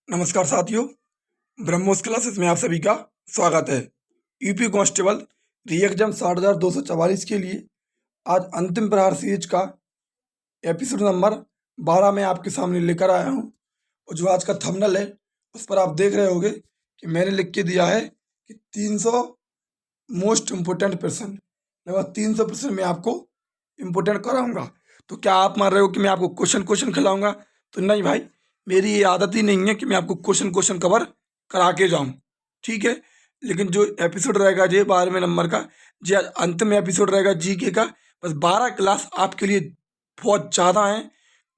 नमस्कार साथियों, ब्रह्मोस क्लासेस में आप सभी का स्वागत है। यूपी कांस्टेबल री एग्जाम 60,244 के लिए आज अंतिम प्रहार सीरीज का एपिसोड नंबर 12 में आपके सामने लेकर आया हूं। और जो आज का थंबनेल है उस पर आप देख रहे होंगे कि मैंने लिख के दिया है कि 300 मोस्ट इम्पोर्टेंट पर्सन। लगभग 300 पर्सन में आपको इम्पोर्टेंट कराऊंगा। तो क्या आप मान रहे हो कि मैं आपको क्वेश्चन खिलाऊंगा? तो नहीं भाई, मेरी ये आदत ही नहीं है कि मैं आपको क्वेश्चन कवर करा के जाऊं। ठीक है, लेकिन जो एपिसोड रहेगा ये 12वें नंबर का, जो अंतिम एपिसोड रहेगा जीके का, बस 12 क्लास आपके लिए बहुत ज़्यादा हैं।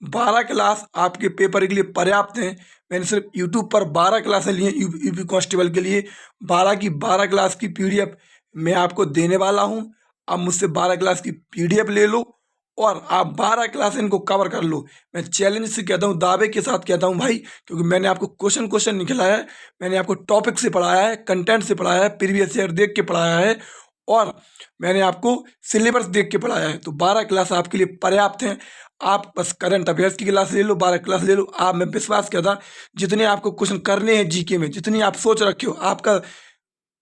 12 क्लास आपके पेपर के लिए पर्याप्त हैं। मैंने सिर्फ यूट्यूब पर 12 क्लासें ली हैं यूपी कांस्टेबल के लिए। 12 की 12 क्लास की पीडीएफ मैं आपको देने वाला हूं। आप मुझसे 12 क्लास की पीडीएफ ले लो और आप 12 क्लास इनको कवर कर लो। मैं चैलेंज से कहता हूँ, दावे के साथ कहता हूँ भाई, क्योंकि मैंने आपको क्वेश्चन नहीं खिलाया है। मैंने आपको टॉपिक से पढ़ाया है, कंटेंट से पढ़ाया है, प्रीवियस ईयर देख के पढ़ाया है और मैंने आपको सिलेबस देख के पढ़ाया है। तो 12 क्लास आपके लिए पर्याप्त हैं। आप बस करंट अफेयर्स की क्लास ले लो, 12 क्लास ले लो। आप, मैं विश्वास करता, जितने आपको क्वेश्चन करने हैं जीके में, जितनी आप सोच रखे हो, आपका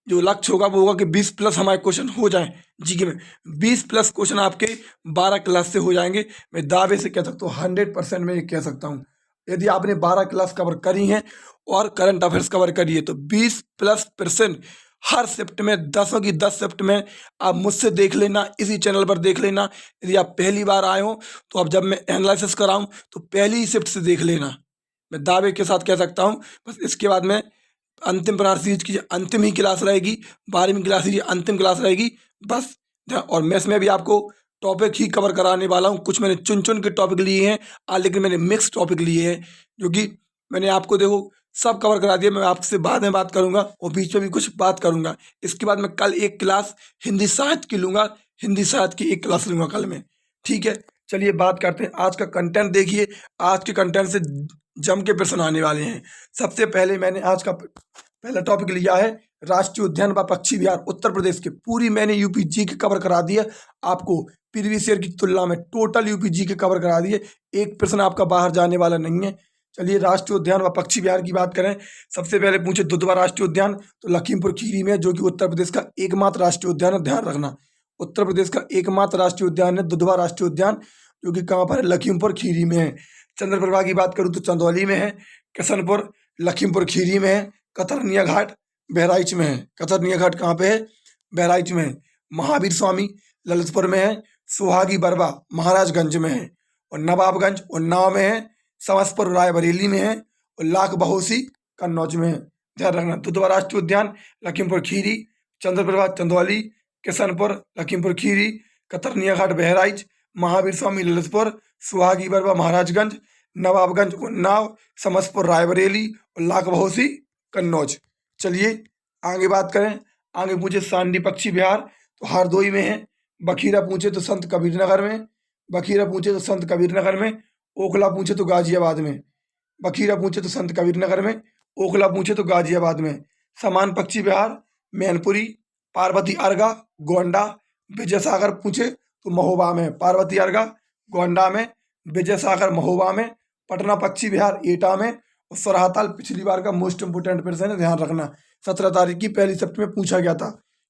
जो लक्ष्य होगा वो होगा कि 20 प्लस हमारे क्वेश्चन हो जाएं जीके में। 20 प्लस क्वेश्चन आपके 12 क्लास से हो जाएंगे। मैं दावे से कह सकता हूँ, 100% में ये कह सकता हूँ। यदि आपने 12 क्लास कवर करी हैं और करंट अफेयर्स कवर करी है तो 20+% हर शिफ्ट में, 10 की 10 शिफ्ट में आप मुझसे देख लेना, इसी चैनल पर देख लेना। यदि आप पहली बार आए हो तो अब जब मैं एनालिसिस कराऊं तो पहली ही शिफ्ट से देख लेना। मैं दावे के साथ कह सकता हूं। बस इसके बाद में अंतिम प्रहार सीरीज की अंतिम ही क्लास रहेगी, 12वीं क्लास की अंतिम क्लास रहेगी बस। और मैं इसमें भी आपको टॉपिक ही कवर कराने वाला हूँ। कुछ मैंने चुन के टॉपिक लिए हैं लेकिन मैंने मिक्स टॉपिक लिए हैं, जो कि मैंने आपको देखो सब कवर करा दिया। मैं आपसे बाद में बात करूंगा और बीच में भी कुछ बात करूंगा। इसके बाद मैं कल एक क्लास हिंदी साहित्य की लूंगा, हिंदी साहित्य की एक क्लास लूंगा कल में। ठीक है, चलिए बात करते हैं आज का कंटेंट। देखिए, आज के कंटेंट से जम के प्रश्न आने वाले हैं। सबसे पहले मैंने आज का पहला टॉपिक लिया है राष्ट्रीय उद्यान व पक्षी विहार उत्तर प्रदेश के। पूरी मैंने यूपी जी के कवर करा दी है आपको, प्रीवियस ईयर की तुलना में टोटल यूपी जी के कवर करा दिए। एक प्रश्न आपका बाहर जाने वाला नहीं है। चलिए राष्ट्रीय उद्यान व पक्षी विहार की बात करें। सबसे पहले पूछे दुधवा राष्ट्रीय उद्यान, तो लखीमपुर खीरी में, जो कि उत्तर प्रदेश का एकमात्र राष्ट्रीय उद्यान है। ध्यान रखना, उत्तर प्रदेश का एकमात्र राष्ट्रीय उद्यान है दुधवा राष्ट्रीय उद्यान, जो कि कहाँ पर है? लखीमपुर खीरी में है। चंद्रप्रभा की बात करूँ तो चंदौली में है। किशनपुर लखीमपुर खीरी में है। कतरनिया घाट बहराइच में है। कतरनिया घाट कहाँ पे है? बहराइच में है। महावीर स्वामी ललितपुर में है। सुहागी बरवा महाराजगंज में है। और नवाबगंज उन्नाव में है। समसपुर रायबरेली में है। और लाख बहोसी कन्नौज में है। ध्यान रखना, दुधवा राष्ट्रीय उद्यान लखीमपुर खीरी, चंद्रप्रभा चंदौली, किशनपुर लखीमपुर खीरी, कतरनिया घाट बहराइच, महावीर स्वामी ललितपुर, सुहागी बरवा महाराजगंज, नवाबगंज उन्नाव, समसपुर रायबरेली और लाख बहोसी कन्नौज। चलिए आगे बात करें। आगे पूछे सांडी पक्षी विहार, तो हरदोई में है। बखीरा पूछे तो संत कबीर नगर में। बखीरा पूछे तो संत कबीर नगर में। ओखला पूछे तो गाजियाबाद में। बखीरा पूछे तो संत कबीर नगर में। ओखला पूछे तो गाजियाबाद में। समान पक्षी विहार मैनपुरी, पार्वती अर्गा गोंडा। विजय सागर पूछे तो महोबा में। पार्वती अर्गा गोंडा में, विजय सागर महोबा में। पटना पक्षी विहार एटा में। और सरहाताल पिछली बार का मोस्ट इंपोर्टेंट प्रश्न है, ध्यान रखना। 17 तारीख की पहली शिफ्ट में पूछा गया था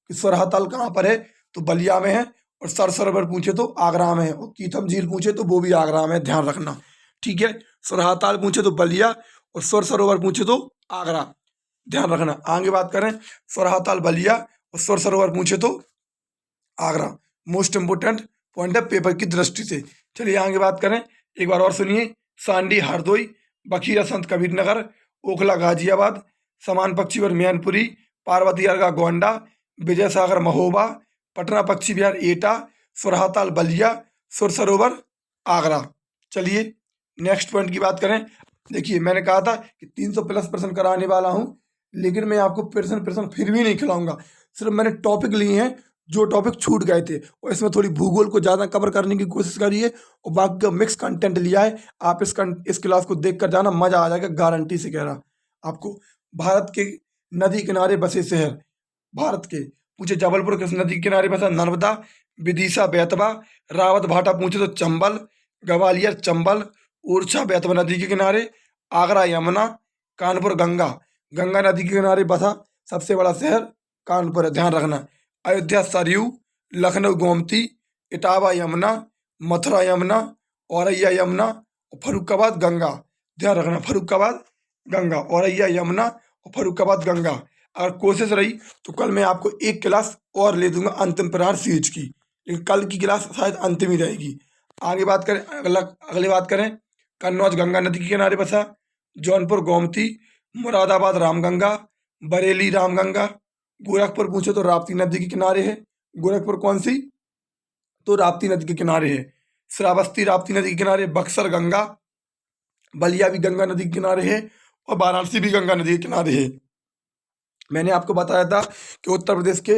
कि सरहाताल कहाँ पर है, तो बलिया में है। और सर सरोवर पूछे तो आगरा में है। और कीथम झील पूछे तो वो भी आगरा में है, ध्यान रखना। ठीक है, सरहाताल पूछे तो बलिया और सर सरोवर पूछे तो आगरा, ध्यान रखना। आगे बात करें, सरहाताल बलिया और सर सरोवर पूछे तो आगरा। मोस्ट इंपोर्टेंट पॉइंट है पेपर की दृष्टि से। चलिए आगे बात करें, एक बार और सुनिए। सांडी हरदोई, बखीरा संत कबीर नगर, ओखला गाजियाबाद, समान पक्षी विहार मैनपुरी, पार्वती अर्गा गोंडा, विजय सागर महोबा, पटना पक्षी विहार एटा, सुरहाताल बलिया, सुर सरोवर आगरा। चलिए नेक्स्ट पॉइंट की बात करें। देखिए, मैंने कहा था कि 300 प्लस प्रश्न कराने वाला हूं, लेकिन मैं आपको प्रश्न फिर भी नहीं खिलाऊंगा। सिर्फ मैंने टॉपिक लिए हैं जो टॉपिक छूट गए थे, और इसमें थोड़ी भूगोल को ज़्यादा कवर करने की कोशिश करी है और बाकी का मिक्स कंटेंट लिया है। आप इस क्लास को देख कर जाना, मज़ा आ जाएगा, गारंटी से कह रहा आपको। भारत के नदी किनारे बसे शहर, भारत के पूछे जबलपुर किस नदी के किनारे बसा? नर्मदा। विदिशा बेतवा, रावत भाटा पूछे तो चंबल, ग्वालियर चंबल, ओरछा बेतवा नदी के किनारे, आगरा यमुना, कानपुर गंगा, गंगा नदी के किनारे बसा सबसे बड़ा शहर कानपुर है, ध्यान रखना। अयोध्या सरयू, लखनऊ गोमती, इटावा यमुना, मथुरा यमुना, औरैया यमुना और फर्रुखाबाद गंगा। ध्यान रखना, फर्रुखाबाद गंगा, औरैया यमुना और फर्रुखाबाद गंगा। अगर कोशिश रही तो कल मैं आपको एक क्लास और ले दूंगा अंतिम प्रहार सीरीज की, लेकिन कल की क्लास शायद अंतिम ही रहेगी। आगे बात करें, अगली बात करें, कन्नौज गंगा नदी के किनारे बसा, जौनपुर गोमती, मुरादाबाद रामगंगा, बरेली रामगंगा, गोरखपुर पूछो तो राप्ती नदी के किनारे है। गोरखपुर कौन सी? तो राप्ती नदी के किनारे है। श्रावस्ती राप्ती नदी के किनारे, बक्सर गंगा, बलिया भी गंगा नदी के किनारे है और वाराणसी भी गंगा नदी के किनारे है। मैंने आपको बताया था कि उत्तर प्रदेश के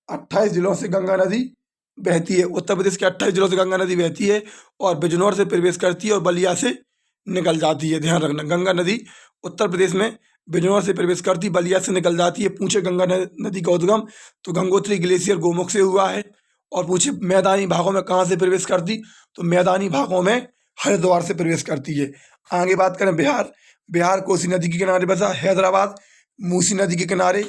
28 जिलों से गंगा नदी बहती है। उत्तर प्रदेश के 28 जिलों से गंगा नदी बहती है और बिजनौर से प्रवेश करती है और बलिया से निकल जाती है। ध्यान रखना, गंगा नदी उत्तर प्रदेश में बिजनौर से प्रवेश करती, बलिया से निकल जाती है। पूछे गंगा नदी का उद्गम, तो गंगोत्री ग्लेशियर गोमुख से हुआ है। और पूछे मैदानी भागों में कहाँ से प्रवेश करती, तो मैदानी भागों में हरिद्वार से प्रवेश करती है। आगे बात करें बिहार, बिहार कोसी नदी के किनारे बसा, हैदराबाद मूसी नदी के किनारे,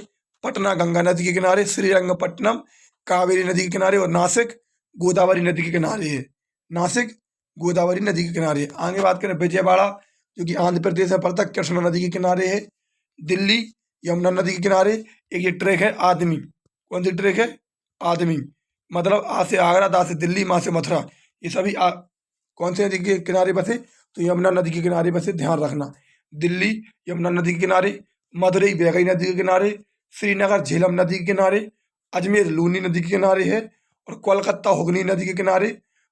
पटना गंगा नदी के किनारे, श्रीरंगपट्टनम कावेरी नदी के किनारे और नासिक गोदावरी नदी के किनारे है। नासिक गोदावरी नदी के किनारे। आगे बात करें विजयवाड़ा, जो कि आंध्र प्रदेश में पड़ता है, कृष्णा नदी के किनारे है। दिल्ली यमुना नदी के किनारे। एक ये ट्रैक है आदमी, कौन सी ट्रैक है? आदमी, मतलब आ से आगरा, दा से दिल्ली, माँ से मथुरा, ये सभी कौन से नदी के किनारे बसे? तो यमुना नदी के किनारे बसे, ध्यान रखना। दिल्ली यमुना नदी के किनारे, मदुरई बैगई नदी के किनारे, श्रीनगर झेलम नदी के किनारे, अजमेर लूनी नदी के किनारे है और कोलकाता हुगली नदी के किनारे,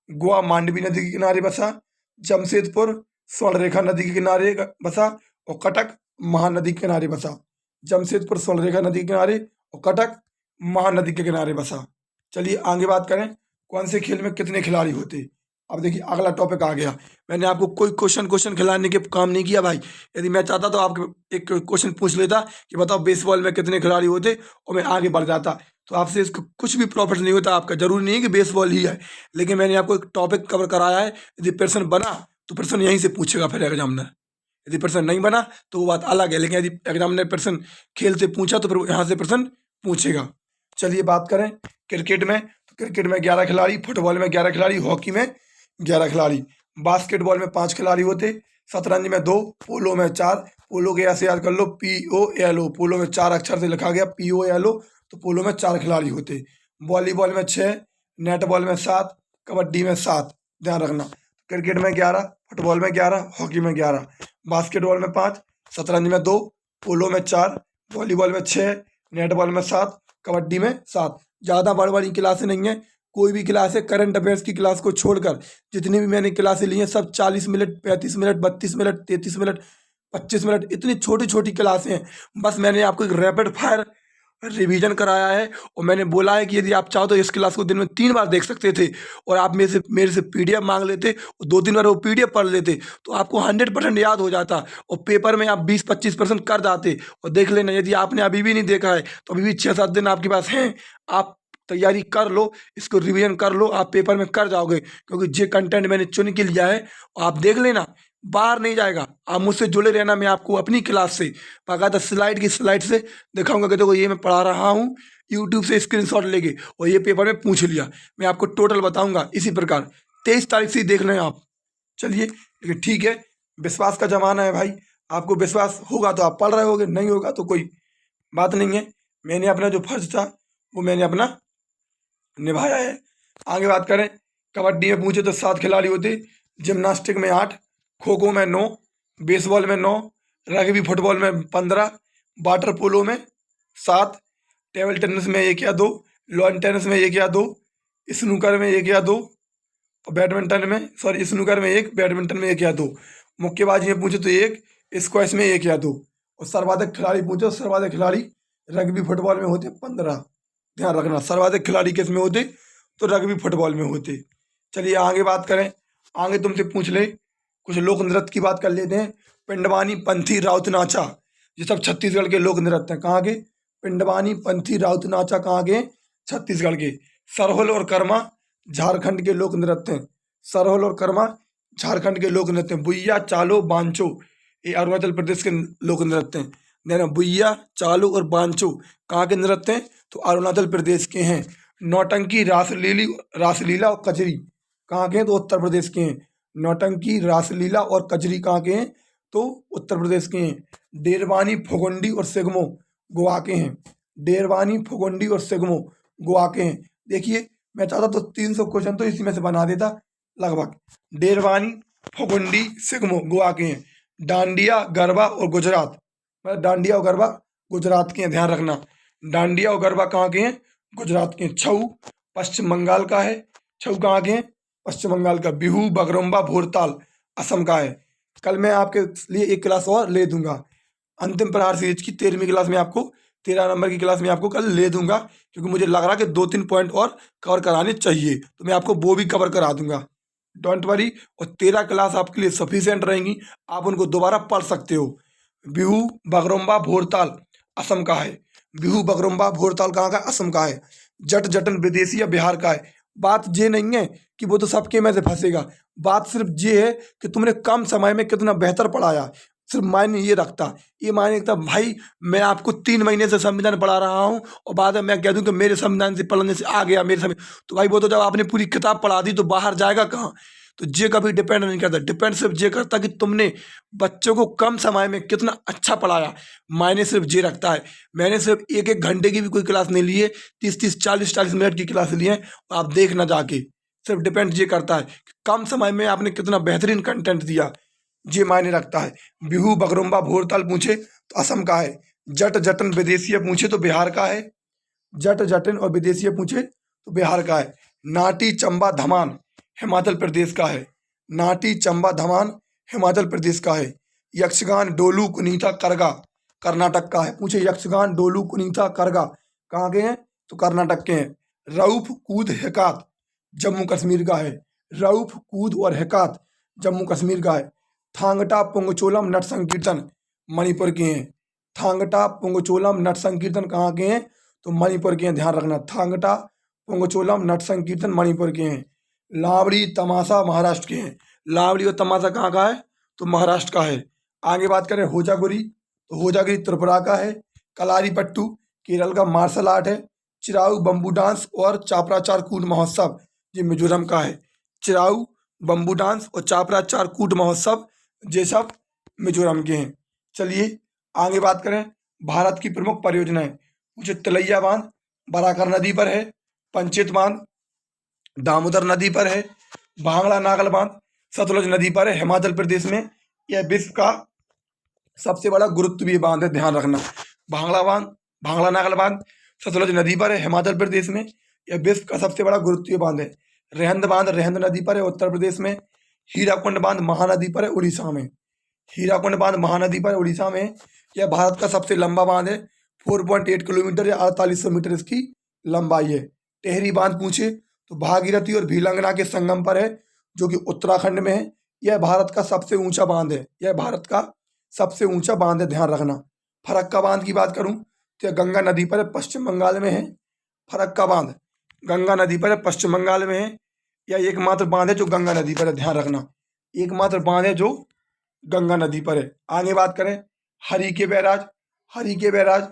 गोवा मांडवी नदी के किनारे बसा, जमशेदपुर स्वर्णरेखा नदी के किनारे बसा और कटक महानदी के किनारे बसा। जमशेदपुर स्वर्णरेखा नदी के किनारे और कटक महानदी के किनारे बसा। चलिए आगे बात करें, कौन से खेल में कितने खिलाड़ी होते। अब देखिए अगला टॉपिक आ गया। मैंने आपको कोई क्वेश्चन खिलाने के काम नहीं किया भाई। यदि मैं चाहता तो आपको एक क्वेश्चन पूछ लेता कि बताओ बेसबॉल में कितने खिलाड़ी होते, और मैं आगे बढ़ जाता। तो आपसे इसको कुछ भी प्रॉफिट नहीं होता आपका। जरूरी नहीं है कि बेसबॉल ही है, लेकिन मैंने आपको एक टॉपिक कवर कराया है। यदि प्रश्न बना तो प्रश्न यहीं से पूछेगा फिर एग्जामिनर। यदि प्रश्न नहीं बना तो वो बात अलग है, लेकिन यदि एग्जामिनर प्रश्न खेल से पूछा तो फिर यहाँ से प्रश्न पूछेगा। चलिए बात करें क्रिकेट में, तो क्रिकेट में 11 खिलाड़ी, फुटबॉल में 11 खिलाड़ी, हॉकी में 11 खिलाड़ी, बास्केटबॉल में 5 खिलाड़ी होते, शतरंज में 2, पोलो में 4। पोलो के ऐसे याद कर लो, POLO, पोलो में 4 अक्षर से लिखा गया POLO, तो पोलो में 4 खिलाड़ी होते। वॉलीबॉल में 6, नेटबॉल में 7, कबड्डी में 7। ध्यान रखना, क्रिकेट में 11, फुटबॉल में 11, हॉकी में 11, बास्केटबॉल में 5, शतरंज में 2, पोलो में 4, वॉलीबॉल में 6, नेटबॉल में 7, कबड्डी में 7। ज़्यादा बड़ी बड़ी क्लासें नहीं है, कोई भी क्लास है करंट अफेयर्स की क्लास को छोड़कर जितनी भी मैंने क्लासें ली हैं सब 40 minute, 35 minute, 32 minute, 33 minute, 25 minute, इतनी छोटी छोटी क्लासें हैं। बस मैंने आपको एक रैपिड फायर रिवीजन कराया है और मैंने बोला है कि यदि आप चाहो तो इस क्लास को दिन में 3 बार देख सकते थे और आप मेरे से PDF मांग लेते और 2-3 बार वो PDF पढ़ लेते तो आपको 100% याद हो जाता और पेपर में आप 20-25% कर जाते। और देख लेना, यदि आपने अभी भी नहीं देखा है तो अभी भी 6-7 दिन आपके पास हैं, आप तैयारी कर लो, इसको रिवीजन कर लो, आप पेपर में कर जाओगे। क्योंकि जो कंटेंट मैंने चुन के लिया है आप देख लेना, बाहर नहीं जाएगा। आप मुझसे जुड़े रहना, मैं आपको अपनी क्लास से बाकायदा स्लाइड से दिखाऊंगा कि देखो ये मैं पढ़ा रहा हूँ, यूट्यूब से स्क्रीनशॉट लेके, और ये पेपर में पूछ लिया। मैं आपको टोटल बताऊंगा इसी प्रकार। 23 तारीख से देख लें आप। चलिए लेकिन ठीक है, विश्वास का ज़माना है भाई, आपको विश्वास होगा तो आप पढ़ रहे होगे, नहीं होगा तो कोई बात नहीं है। मैंने अपना जो फर्ज था वो मैंने अपना निभाया है। आगे बात करें, कबड्डी में पूछे तो 7 खिलाड़ी होते, जिम्नास्टिक में 8, खो खो में 9, बेसबॉल में 9, रग्बी फुटबॉल में 15, वाटर पोलो में 7, टेबल टेनिस में 1 या 2, लॉन टेनिस में 1 या 2, स्नूकर में 1 या 2 और बैडमिंटन में स्नूकर में 1, बैडमिंटन में 1 या 2, मुक्केबाजी में पूछे तो 1, स्क्वैश में 1 या 2 और सर्वाधिक खिलाड़ी पूछो, सर्वाधिक खिलाड़ी रग्बी फुटबॉल में होते 15। ध्यान रखना, सर्वाधिक खिलाड़ी किस में होते, तो रग्बी फुटबॉल में होते। चलिए आगे बात करें, आगे तुमसे पूछ ले, कुछ लोक नृत्य की बात कर लेते हैं। पिंडवानी, पंथी, राउत नाचा, ये सब छत्तीसगढ़ के लोक नृत्य हैं। कहाँ के? पिंडवानी, पंथी, राउत नाचा कहाँ के? छत्तीसगढ़ के। सरहुल और कर्मा झारखंड के लोक नृत्य हैं। सरहुल और कर्मा झारखंड के लोक नृत्य हैं। बुइया, चालो, बांचो ये अरुणाचल प्रदेश के लोक नृत्य हैं। देन बुइया, चालू और बांचो कहाँ के नृत्य हैं? तो अरुणाचल प्रदेश के हैं। नौटंकी, रासलीला और कजरी कहाँ के हैं? तो उत्तर प्रदेश के हैं। नौटंकी, रासलीला और कजरी कहाँ के हैं? तो उत्तर प्रदेश के हैं। डेरवानी, फुगुंडी और सिगमो गोवा के हैं। डेरवानी, फुगुंडी और सिगमो गोवा के हैं। देखिए, मैं चाहता तो 300 क्वेश्चन तो इसी में से बना देता लगभग। डेरवानी, फुगुंडी, सिगमो गोवा के हैं। डांडिया, गरबा और गुजरात, मतलब डांडिया और गरबा गुजरात के हैं, ध्यान रखना। डांडिया और गरबा कहाँ के हैं? गुजरात के हैं। छऊ पश्चिम बंगाल का है। छऊ कहाँ के हैं? पश्चिम बंगाल का। बिहू, बगरुम्बा, भोरताल असम का है। कल मैं आपके लिए एक क्लास और ले दूंगा। अंतिम प्रहार सीरीज की 13वीं क्लास में आपको, 13 नंबर की क्लास में आपको कल ले दूंगा, क्योंकि मुझे लग रहा कि 2-3 पॉइंट और कवर कराने चाहिए, तो मैं आपको वो भी कवर करा दूंगा। Don't worry. और 13 क्लास आपके लिए सफिशिएंट रहेंगी, आप उनको दोबारा पढ़ सकते हो। बिहू, बगरुम्बा, भोरताल असम का है। बिहू, बगरुम्बा, भोरताल कहाँ का? असम का है। जट जटन विदेशी या बिहार का है। बात ये नहीं है कि वो तो सबके में से फंसेगा, बात सिर्फ ये है कि तुमने कम समय में कितना बेहतर पढ़ाया, सिर्फ मायने ये रखता। ये मायने रखता भाई, मैं आपको 3 महीने से संविधान पढ़ा रहा हूँ और बाद में मैं कह दूँ कि मेरे संविधान से पढ़ने से आ गया मेरे समय, तो भाई वो तो जब आपने पूरी किताब पढ़ा दी तो बाहर जाएगा कहाँ? तो ये कभी डिपेंड नहीं करता। डिपेंड सिर्फ ये करता कि तुमने बच्चों को कम समय में कितना अच्छा पढ़ाया, मायने सिर्फ ये रखता है। मैंने सिर्फ 1-1 घंटे की भी कोई क्लास नहीं ली है, 30-30, 40-40 मिनट की क्लास ली है, आप देखना जाके। सिर्फ डिपेंड ये करता है कि कम समय में आपने कितना बेहतरीन कंटेंट दिया, ये मायने रखता है। बिहू, बगरुम्बा, भोरताल पूछे तो असम का है। जट जटन विदेशीय पूछे तो बिहार का है। जट जटिन और विदेशीय पूछे तो बिहार का है। नाटी, चंबा, धमान हिमाचल प्रदेश का है। नाटी, चंबा, धमान हिमाचल प्रदेश का है। यक्षगान, डोलू, कुनीता, करगा कर्नाटक का है। पूछे यक्षगान, डोलू, कुनीता, करगा कहाँ के हैं? तो कर्नाटक के हैं। रऊफ, कूद, हिकात जम्मू कश्मीर का है। रऊफ, कूद और हिकात जम्मू कश्मीर का है। थांगटा, पुंगचोलम, नट संकीर्तन मणिपुर के हैं। थांगटा, पुंगचोलम, नट संकीर्तन कहाँ के हैं? तो मणिपुर के हैं, ध्यान रखना। थांगटा, पुंगचोलम, नट संकीर्तन मणिपुर के हैं। लावड़ी, तमाशा महाराष्ट्र के हैं। लावड़ी और तमाशा कहाँ का है? तो महाराष्ट्र का है। आगे बात करें होजागुरी, तो होजागिरी त्रिपुरा का है। कलारी पट्टू केरल का मार्शल आर्ट है। चिराऊ, बम्बू डांस और चापराचार कूट महोत्सव ये मिजोरम का है। चिराऊ, बम्बू डांस और चापराचार कूट महोत्सव ये सब मिजोरम के हैं। चलिए आगे बात करें भारत की प्रमुख परियोजनाएं। मुझे तिलैया बांध बराकर नदी पर है। पंचेत बांध दामोदर नदी पर है। भांगड़ा नागल बांध सतलुज नदी पर है हिमाचल प्रदेश में। यह विश्व का सबसे बड़ा गुरुत्वीय बांध है, ध्यान रखना। भांगड़ा नागल बांध सतलुज नदी पर है हिमाचल प्रदेश में। यह विश्व का सबसे बड़ा गुरुत्वीय बांध है। रेहंद बांध रेहंद नदी पर है उत्तर प्रदेश में। हीराकुंड बांध महानदी पर है उड़ीसा में। हीराकुंड बांध महानदी पर उड़ीसा में। यह भारत का सबसे लंबा बांध है। 4.8 किलोमीटर या 4800 मीटर इसकी लंबाई है। टेहरी बांध पूछे तो भागीरथी और भीलंगना के संगम पर है, जो कि उत्तराखंड में है। यह भारत का सबसे ऊंचा बांध है। यह भारत का सबसे ऊंचा बांध है, ध्यान रखना। फरक्का बांध की बात करूं तो यह गंगा नदी पर है, पश्चिम बंगाल में है। फरक्का बांध गंगा नदी पर है, पश्चिम बंगाल में है। यह एकमात्र बांध है जो गंगा नदी पर है, ध्यान रखना। एकमात्र बांध है जो गंगा नदी पर है। आगे बात करें हरिके बैराज। हरिके बैराज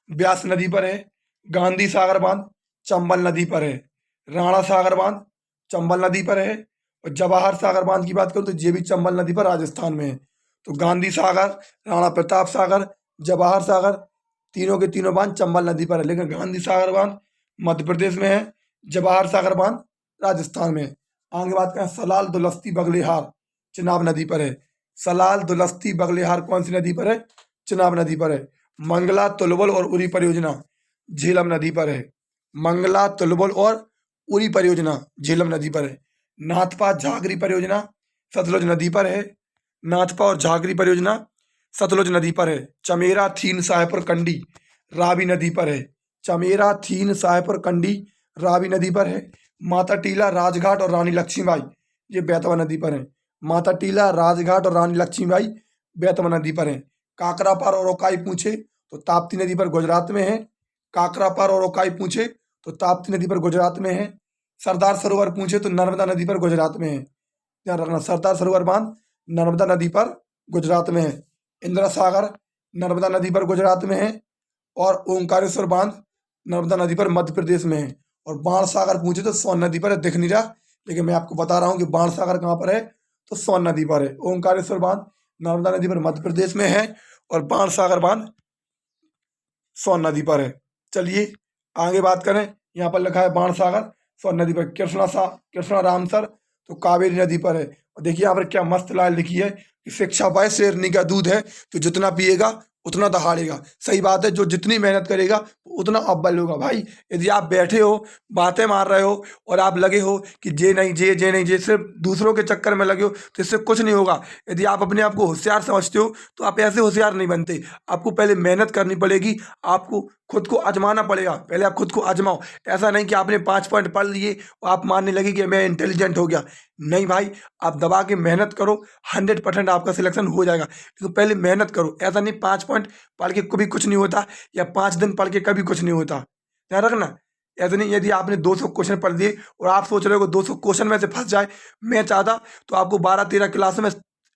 ब्यास नदी पर है। गांधी सागर बांध चंबल नदी पर है। राणा सागर बांध चंबल नदी पर है। और जवाहर सागर बांध की बात करूं तो ये भी चंबल नदी पर राजस्थान में है। तो गांधी सागर, राणा प्रताप सागर, जवाहर सागर तीनों के तीनों बांध चंबल नदी पर है, लेकिन गांधी सागर बांध मध्य प्रदेश में है, जवाहर सागर बांध राजस्थान में है। आगे बात करें सलाल, दुलस्ती, बगलेहार चिनाब नदी पर है। सलाल, दुलस्ती, बगलेहार कौन सी नदी पर है? चिनाब नदी पर है। मंगला, तुलबुल और उरी परियोजना झेलम नदी पर है। मंगला, तुलबुल और उरी परियोजना झेलम नदी पर है। नाथपा झागरी परियोजना सतलुज नदी पर है। नाथपा और झागरी परियोजना सतलुज नदी पर है। चमेरा, थीन, साहेपुर कंडी रावी नदी पर है। चमेरा, थीन, साहेपुर कंडी रावी नदी पर है। माता टीला, राजघाट और रानी लक्ष्मीबाई ये बेतवा नदी पर है। माता टीला, राजघाट और रानी लक्ष्मीबाई बेतवा नदी पर है। काकरापार और ओकाई पूछे तो ताप्ती नदी पर गुजरात में है। काकरापार और ओकाई पूछे तो ताप्ती नदी पर गुजरात में है। सरदार सरोवर पूछे तो नर्मदा नदी पर गुजरात में है, ध्यान रखना। सरदार सरोवर बांध नर्मदा नदी पर गुजरात में है। इंदिरा सागर नर्मदा नदी पर गुजरात में है, और ओंकारेश्वर बांध नर्मदा नदी पर मध्य प्रदेश में है। और बाण सागर पूछे तो सोन नदी पर है, दिख नहीं रहा, लेकिन मैं आपको बता रहा हूँ कि बाण सागर कहाँ पर है, तो सोन नदी पर है। ओंकारेश्वर बांध नर्मदा नदी पर मध्य प्रदेश में है, और बाण सागर बांध सोन नदी पर है। चलिए आगे बात करें। यहाँ पर लिखा है बाण सागर सोन नदी पर। कृष्णा रामसर तो कावेरी नदी पर है। और देखिए यहाँ पर क्या मस्त लाइन लिखी है कि शिक्षा पाए शेरनी का दूध है, तो जितना पिएगा उतना दहाड़ेगा। सही बात है, जो जितनी मेहनत करेगा उतना अव्वल होगा। भाई यदि आप बैठे हो, बातें मार रहे हो, और आप लगे हो कि जे नहीं जे, सिर्फ दूसरों के चक्कर में लगे हो, तो इससे कुछ नहीं होगा। यदि आप अपने आप को होशियार समझते हो तो आप ऐसे होशियार नहीं बनते। आपको पहले मेहनत करनी पड़ेगी, आपको खुद को आजमाना पड़ेगा। पहले आप खुद को आजमाओ। ऐसा नहीं कि आपने 5 पॉइंट पढ़ लिए और आप मानने लगे कि मैं इंटेलिजेंट हो गया। नहीं भाई, आप दबा के मेहनत करो, 100% आपका सिलेक्शन हो जाएगा। लेकिन पहले मेहनत करो। ऐसा नहीं 5 पॉइंट पढ़ के कभी कुछ नहीं होता, या 5 दिन पढ़ के कभी कुछ नहीं होता। ध्यान रखना। ऐसा नहीं यदि आपने 200 क्वेश्चन पढ़ दिए और आप सोच रहे हो कि 200 क्वेश्चन में से फंस जाए, मैं चाहता तो आपको 12-13 क्लास में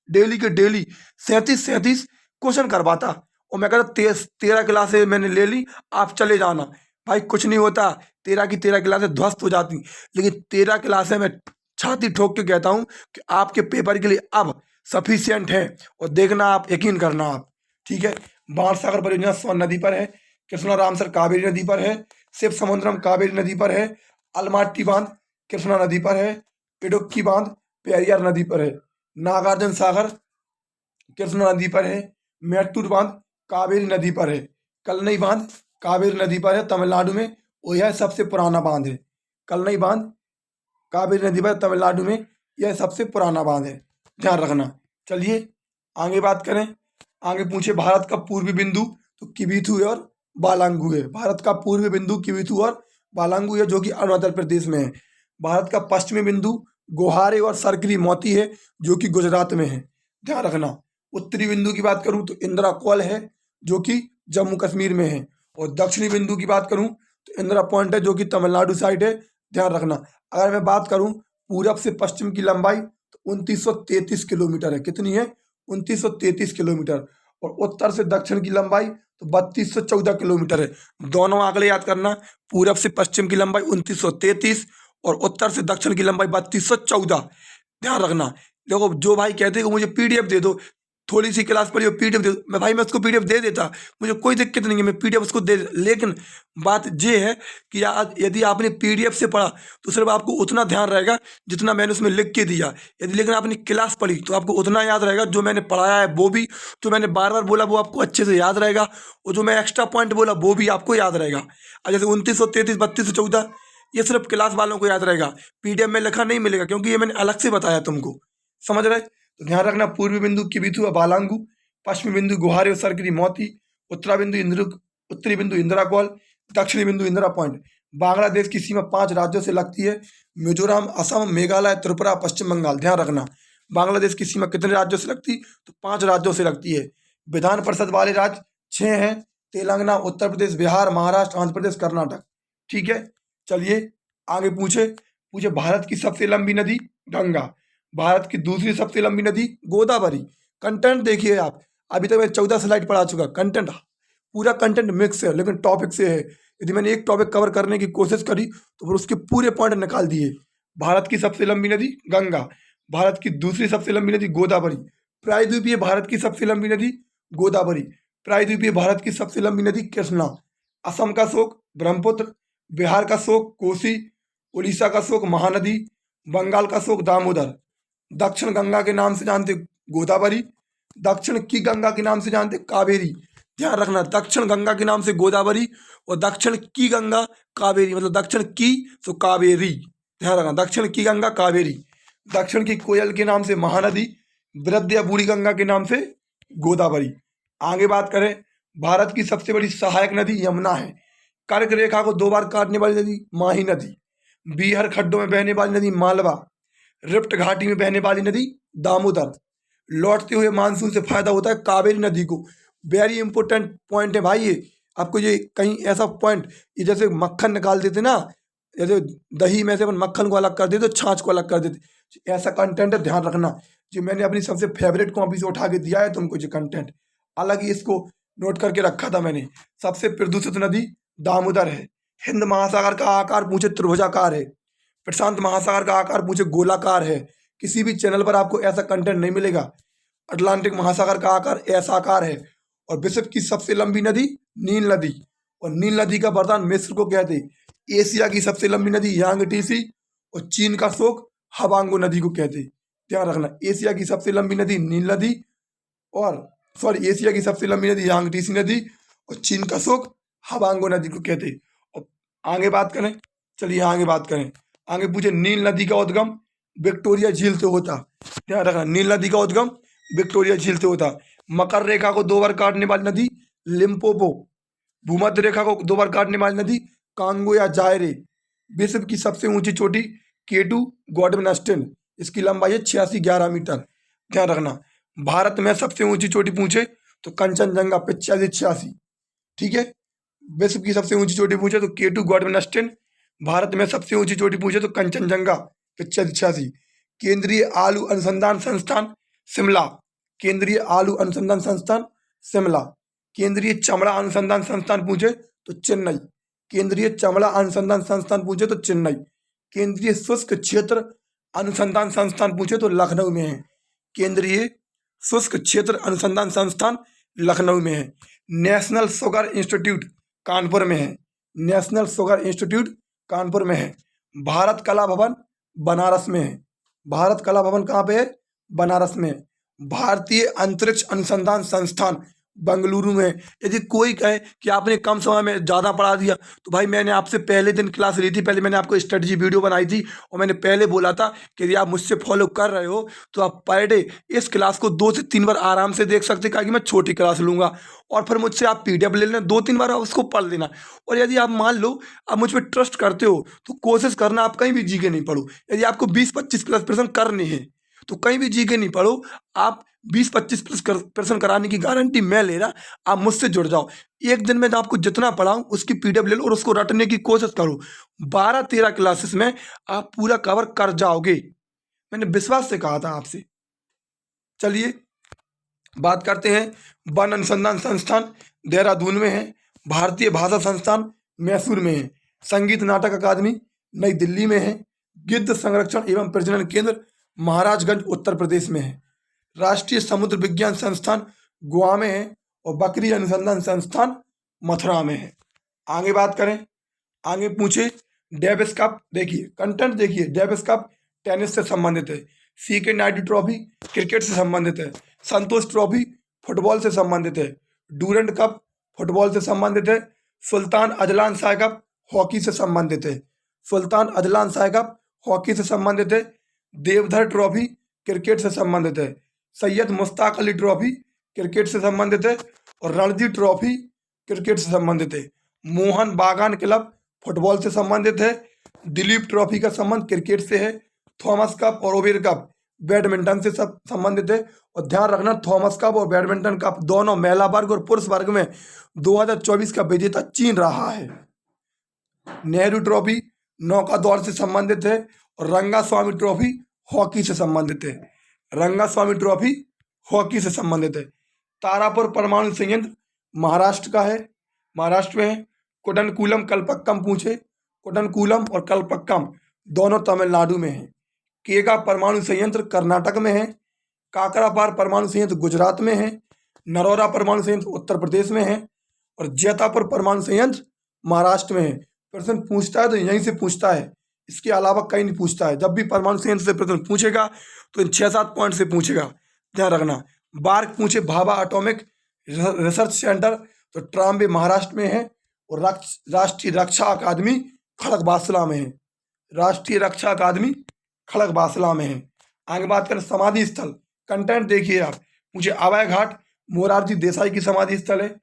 डेली के डेली 37 क्वेश्चन करवाता, और मैं कहता 13 क्लासें मैंने ले ली, आप चले जाना। भाई कुछ नहीं होता, 13 की 13 क्लासें ध्वस्त हो जाती, लेकिन 13 क्लासें मैं छाती ठोक के कहता हूँ कि आपके पेपर के लिए अब सफिशियंट है। और देखना आप, यकीन करना आप। ठीक है। बाण सागर परियोजना सोन नदी पर है। कृष्णा रामसर कावेरी नदी पर है। शिव समुद्रम कावेरी नदी पर है। अलमाटी बांध कृष्णा नदी पर है। इडुक्की बांध पेरियार नदी पर है। नागार्जुन सागर कृष्णा नदी पर है। मैट्टूर बांध कावेरी नदी पर है। कलनई बांध कावेरी नदी पर है, तमिलनाडु में, और यह सबसे पुराना बांध है। कलनई बांध कावेरी नदी पर तमिलनाडु में, यह सबसे पुराना बांध है। ध्यान रखना। चलिए आगे बात करें। आगे पूछे भारत का पूर्वी बिंदु, तो किबिथु है और बालांगू है। भारत का पूर्वी बिंदु किबिथु और बालांगू है, जो कि अरुणाचल प्रदेश में है। भारत का पश्चिमी बिंदु गोहारे और सरकरी मोती है, जो कि गुजरात में है। ध्यान रखना। उत्तरी बिंदु की बात करूं तो इंदिरा कौल है, जो कि जम्मू कश्मीर में है। और दक्षिणी बिंदु की बात करूं तो इंदिरा पॉइंट है, जो कि तमिलनाडु साइड है। ध्यान रखना। अगर मैं बात करूं पूरब से पश्चिम की लंबाई, तो 2933 किलोमीटर है। कितनी है? 2933 किलोमीटर। और उत्तर से दक्षिण की लंबाई तो 3214 किलोमीटर है। दोनों आंकड़े याद करना। पूरब से पश्चिम की लंबाई 2933, और उत्तर से दक्षिण की लंबाई 3214। ध्यान रखना। देखो, जो भाई कहते हैं कि मुझे पीडीएफ दे दो, थोड़ी सी क्लास पढ़ी हो पीडीएफ दे दो, मैं उसको पीडीएफ दे देता, मुझे कोई दिक्कत नहीं है, मैं पीडीएफ उसको दे। लेकिन बात ये है कि यदि आपने पीडीएफ से पढ़ा तो सिर्फ आपको उतना ध्यान रहेगा जितना मैंने उसमें लिख के दिया। यदि लेकिन आपने क्लास पढ़ी तो आपको उतना याद रहेगा, जो मैंने पढ़ाया है वो भी, जो मैंने बार बार बोला वो आपको अच्छे से याद रहेगा, और जो मैं एक्स्ट्रा पॉइंट बोला वो भी आपको याद रहेगा। और जैसे 2933, 3214, ये सिर्फ क्लास वालों को याद रहेगा, पीडीएफ में लिखा नहीं मिलेगा, क्योंकि ये मैंने अलग से बताया तुमको। समझ रहे? तो ध्यान रखना। पूर्वी बिंदु किबिथु बालांगू, पश्चिमी बिंदु गुहारे और सरकरी मोती, उत्तरी बिंदु इंदिरा कौल, दक्षिणी बिंदु इंदिरा पॉइंट। बांग्लादेश की सीमा 5 राज्यों से लगती है: मिजोरम, असम, मेघालय, त्रिपुरा, पश्चिम बंगाल। ध्यान रखना। बांग्लादेश की सीमा कितने राज्यों से लगती? तो 5 राज्यों से लगती है। विधान परिषद वाले राज्य 6 हैं: तेलंगाना, उत्तर प्रदेश, बिहार, महाराष्ट्र, आंध्र प्रदेश, कर्नाटक। ठीक है। चलिए आगे पूछे भारत की सबसे लंबी नदी गंगा। भारत की दूसरी सबसे लंबी नदी गोदावरी। कंटेंट देखिए आप, अभी तक मैं 14 स्लाइड पढ़ा चुका। कंटेंट, पूरा कंटेंट मिक्स है, लेकिन टॉपिक से है। यदि मैंने एक टॉपिक कवर करने की कोशिश करी तो फिर उसके पूरे पॉइंट निकाल दिए। भारत की सबसे लंबी नदी गंगा। भारत की दूसरी सबसे लंबी नदी गोदावरी। प्रायद्वीपीय भारत की सबसे लंबी नदी गोदावरी। प्रायद्वीपीय भारत की सबसे लंबी नदी कृष्णा। असम का शोक ब्रह्मपुत्र। बिहार का शोक कोसी। उड़ीसा का शोक महानदी। बंगाल का शोक दामोदर। दक्षिण गंगा के नाम से जानते गोदावरी। दक्षिण की गंगा के नाम से जानते कावेरी। ध्यान रखना। दक्षिण गंगा के नाम से गोदावरी, और दक्षिण की गंगा कावेरी, मतलब दक्षिण की तो कावेरी। ध्यान रखना। दक्षिण की गंगा कावेरी। दक्षिण की कोयल के नाम से महानदी। वृद्ध या बूढ़ी गंगा के नाम से गोदावरी। आगे बात करें, भारत की सबसे बड़ी सहायक नदी यमुना है। कर्क रेखा को 2 बार काटने वाली नदी माही नदी। बीहर खड्डों में बहने वाली नदी मालवा। रिफ्ट घाटी में बहने वाली नदी दामोदर। लौटते हुए मानसून से फायदा होता है कावेरी नदी को। वेरी इंपॉर्टेंट पॉइंट है भाई ये। आपको ये कहीं ऐसा पॉइंट, ये जैसे मक्खन निकाल देते ना, जैसे दही में से अपन मक्खन को अलग कर देते, छाछ को अलग कर देते, ऐसा कंटेंट है। ध्यान रखना। जो मैंने अपनी सबसे फेवरेट कॉपी से उठा के दिया है तुमको, जो कंटेंट हालांकि इसको नोट करके रखा था मैंने। सबसे प्रदूषित नदी दामोदर है। हिंद महासागर का आकार पूछे त्रिभुजाकार है। प्रशांत महासागर का आकार पूछे गोलाकार है। किसी भी चैनल पर आपको ऐसा कंटेंट नहीं मिलेगा। अटलांटिक महासागर का आकार ऐसा आकार है। और विश्व की सबसे लंबी नदी नील नदी, और नील नदी का वरदान मिस्र को कहते। एशिया की सबसे लंबी नदी यांगटीसी, और चीन का शोक हवांगो नदी को कहते। ध्यान रखना, एशिया की सबसे लंबी नदी नील नदी, और एशिया की सबसे लंबी नदी यांगटीसी नदी, और चीन का शोक हवांगो नदी को कहते। और आगे बात करें, चलिए आगे बात करें। आगे पूछे नील नदी का उद्गम विक्टोरिया झील से होता। ध्यान रखना, नील नदी का उद्गम विक्टोरिया झील से होता। मकर रेखा को 2 बार काटने वाली नदी लिम्पोपो। भूमध्य रेखा को 2 बार काटने वाली नदी कांगो या जायरे। विश्व की सबसे ऊंची चोटी केटू गॉडमेनास्टेन, इसकी लंबाई है 8611 मीटर। ध्यान रखना, भारत में सबसे ऊंची चोटी पूछे तो कंचनजंगा 8586। ठीक है, विश्व की सबसे ऊंची चोटी पूछे तो केटू गॉडमेनास्टेन। भारत में सबसे ऊंची चोटी पूछे तो कंचनजंगा 8586। केंद्रीय आलू अनुसंधान संस्थान शिमला। केंद्रीय आलू अनुसंधान संस्थान शिमला। केंद्रीय चमड़ा अनुसंधान संस्थान पूछे तो चेन्नई। केंद्रीय चमड़ा अनुसंधान संस्थान पूछे तो चेन्नई। केंद्रीय शुष्क क्षेत्र अनुसंधान संस्थान पूछे तो लखनऊ में है। केंद्रीय शुष्क क्षेत्र अनुसंधान संस्थान लखनऊ में है। नेशनल शुगर इंस्टीट्यूट कानपुर में है। नेशनल शुगर इंस्टीट्यूट कानपुर में है। भारत कला भवन बनारस में है। भारत कला भवन कहाँ पे है? बनारस में। भारतीय अंतरिक्ष अनुसंधान संस्थान बेंगलुरु में। यदि कोई कहे कि आपने कम समय में ज़्यादा पढ़ा दिया, तो भाई मैंने आपसे पहले दिन क्लास ली थी, पहले मैंने आपको स्ट्रेटजी वीडियो बनाई थी, और मैंने पहले बोला था कि यदि आप मुझसे फॉलो कर रहे हो तो आप पर डे इस क्लास को 2 से 3 बार आराम से देख सकते, क्योंकि मैं छोटी क्लास लूँगा, और फिर मुझसे आप PDF ले लेना, 2-3 बार आप उसको पढ़ लेना। और यदि आप मान लो आप मुझ पर ट्रस्ट करते हो तो कोशिश करना आप कहीं भी जीके नहीं पढ़ो। यदि आपको 20-25 प्लस प्रश्न करने हैं तो कहीं भी जीके नहीं पढ़ो, आप 20-25 प्लस प्रश्न कराने की गारंटी मैं ले रहा। आप मुझसे जुड़ जाओ, एक दिन में आपको जितना पढ़ाऊँ उसकी PDF ले लो और उसको रटने की कोशिश करो। 12-13 क्लासेस में आप पूरा कवर कर जाओगे, मैंने विश्वास से कहा था आपसे। चलिए बात करते हैं। वन अनुसंधान संस्थान देहरादून में है। भारतीय भाषा संस्थान मैसूर में है। संगीत नाटक अकादमी नई दिल्ली में है। गिद्ध संरक्षण एवं प्रजनन केंद्र महाराजगंज उत्तर प्रदेश में है। राष्ट्रीय समुद्र विज्ञान संस्थान गोवा में है। और बकरी अनुसंधान संस्थान मथुरा में है। आगे बात करें, आगे पूछे डेविस कप। देखिए कंटेंट देखिए, डेविस कप टेनिस से संबंधित है। CK नायडू ट्रॉफी क्रिकेट से संबंधित है। संतोष ट्रॉफी फुटबॉल से संबंधित है। डूरंड कप फुटबॉल से संबंधित है। Sultan Azlan Shah cup hockey से संबंधित है। Sultan Azlan Shah cup hockey से संबंधित है। देवधर ट्रॉफी क्रिकेट से संबंधित है। सैयद मुश्ताक अली ट्रॉफी क्रिकेट से संबंधित है। और रणजी ट्रॉफी क्रिकेट से संबंधित है। मोहन बागान क्लब फुटबॉल से संबंधित है। दिलीप ट्रॉफी का संबंध क्रिकेट से है। थॉमस कप और ओवेर कप बैडमिंटन से सब संबंधित है। और ध्यान रखना, थॉमस कप और बैडमिंटन कप दोनों महिला वर्ग और पुरुष वर्ग में 2024 का विजेता चीन रहा है। नेहरू ट्रॉफी नौका दौड़ से संबंधित है। और रंगास्वामी ट्रॉफी हॉकी से संबंधित है। रंगास्वामी ट्रॉफी हॉकी से संबंधित है। तारापुर परमाणु संयंत्र महाराष्ट्र का है, महाराष्ट्र में है। कुडनकुलम कल्पक्कम पूछे, कुडनकुलम और कल्पक्कम दोनों तमिलनाडु में है। केगा परमाणु संयंत्र कर्नाटक में है। काकरापार परमाणु संयंत्र गुजरात में है। नरोरा परमाणु संयंत्र उत्तर प्रदेश में है। और जैतापुर परमाणु संयंत्र महाराष्ट्र में है। प्रश्न पूछता है तो यहीं से पूछता है, इसके अलावा कहीं नहीं पूछता है। जब भी परमाणु संयंत्र से प्रश्न पूछेगा तो इन 6-7 पॉइंट से पूछेगा, ध्यान रखना। बार्क पूछे भाभा एटॉमिक रिसर्च सेंटर तो ट्राम्बे महाराष्ट्र में है। और राष्ट्रीय रक्षा अकादमी खड़गवासला में है। राष्ट्रीय रक्षा अकादमी खड़गवासला में है। आगे बात करें समाधि स्थल। कंटेंट देखिए आप, मुझे अभय घाट मोरारजी देसाई की समाधि स्थल है।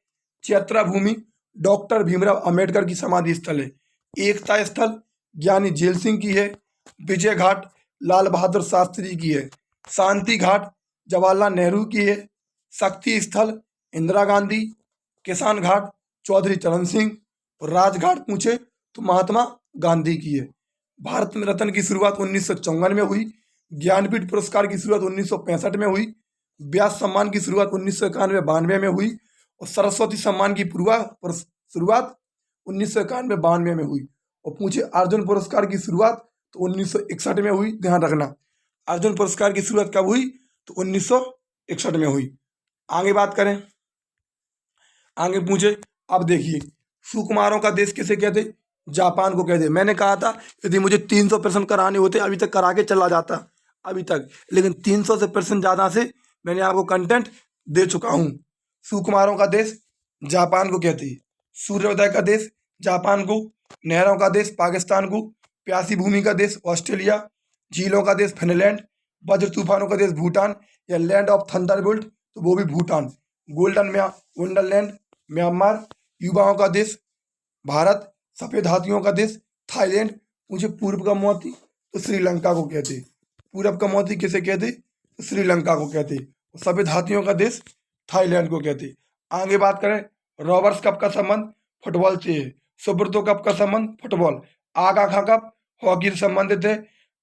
चैत्रा भूमि डॉक्टर भीमराव अंबेडकर की समाधि स्थल है। एकता स्थल ज्ञानी जेल सिंह की है। विजय घाट लाल बहादुर शास्त्री की है। शांति घाट जवाहरलाल नेहरू की है। शक्ति स्थल इंदिरा गांधी। किसान घाट चौधरी चरण सिंह। और राजघाट पूछे तो महात्मा गांधी की है। भारत रत्न की शुरुआत 1954 में हुई। ज्ञानपीठ पुरस्कार की शुरुआत 1965 में हुई। व्यास सम्मान की शुरुआत 1991-92 में हुई और सरस्वती सम्मान की शुरुआत 1991-92 में हुई। और पूछे अर्जुन पुरस्कार की शुरुआत तो 1961 में हुई। ध्यान रखना, अर्जुन पुरस्कार की शुरुआत कब हुई तो 1961 में हुई। आगे बात करें, आगे पूछे, अब देखिए सुकुमारों का देश किसे कहते, जापान को कहते। मैंने कहा था यदि मुझे 300 प्रश्न कराने होते अभी तक करा के चला जाता अभी तक, लेकिन 300 से प्रश्न ज़्यादा से मैंने आपको कंटेंट दे चुका हूँ। सुकुमारों का देश जापान को कहते हैं, सूर्योदय का देश जापान को, नहरों का देश पाकिस्तान को, प्यासी भूमि का देश ऑस्ट्रेलिया, झीलों का देश फिनलैंड, वज्र तूफानों का देश भूटान या लैंड ऑफ थंडरबोल्ट तो वो भी भूटान, गोल्डन वंडरलैंड म्यांमार, युवाओं का देश भारत, सफेद हाथियों का देश थाईलैंड। मुझे पूर्व का मोती तो श्रीलंका को कहते, पूरब का मोती किसे कहते तो श्रीलंका को कहते, सफेद हाथियों का देश थाईलैंड को कहते। आगे बात करें, रॉबर्स कप का संबंध फुटबॉल से है, सुब्रतो कप का संबंध football, Aga Khan cup hockey से संबंधित है,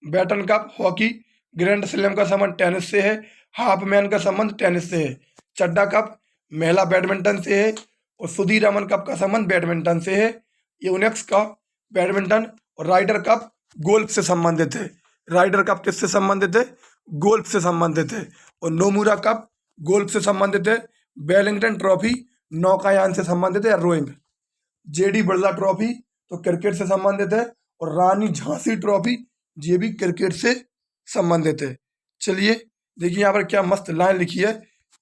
Beighton cup hockey, grand slam का संबंध टेनिस से है, हाफ मैन का संबंध टेनिस से है, चड्डा कप महिला बैडमिंटन से है और सुधीर रमन कप का संबंध बैडमिंटन से है, यूनिक्स कप बैडमिंटन और राइडर कप गोल्फ से संबंधित है। राइडर कप किससे संबंधित है, गोल्फ से संबंधित है। और नोमुरा कप गोल्फ से संबंधित है। वेलिंगटन ट्रॉफी नौकायान से संबंधित है, रोइंग। जेडी बिरला ट्रॉफी तो क्रिकेट से संबंधित है और रानी झांसी ट्रॉफी ये भी क्रिकेट से संबंधित है। चलिए देखिए यहाँ पर क्या मस्त लाइन लिखी है,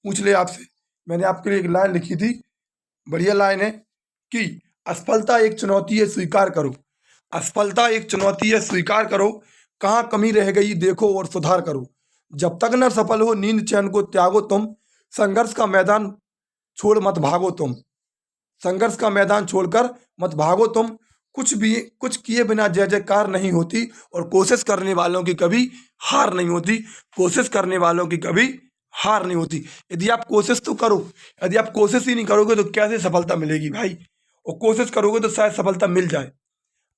पूछ ले आपसे। मैंने आपके लिए एक लाइन लिखी थी, बढ़िया लाइन है कि असफलता एक चुनौती है स्वीकार करो, असफलता एक चुनौती है स्वीकार करो, कहाँ कमी रह गई देखो और सुधार करो, जब तक न सफल हो नींद चैन को त्यागो तुम, संघर्ष का मैदान छोड़ मत भागो तुम, संघर्ष का मैदान छोड़कर मत भागो तुम, कुछ किए बिना जय जयकार नहीं होती और कोशिश करने वालों की कभी हार नहीं होती, कोशिश करने वालों की कभी हार नहीं होती। यदि आप कोशिश तो करो, यदि आप कोशिश ही नहीं करोगे तो कैसे सफलता मिलेगी भाई, और कोशिश करोगे तो शायद सफलता मिल जाए।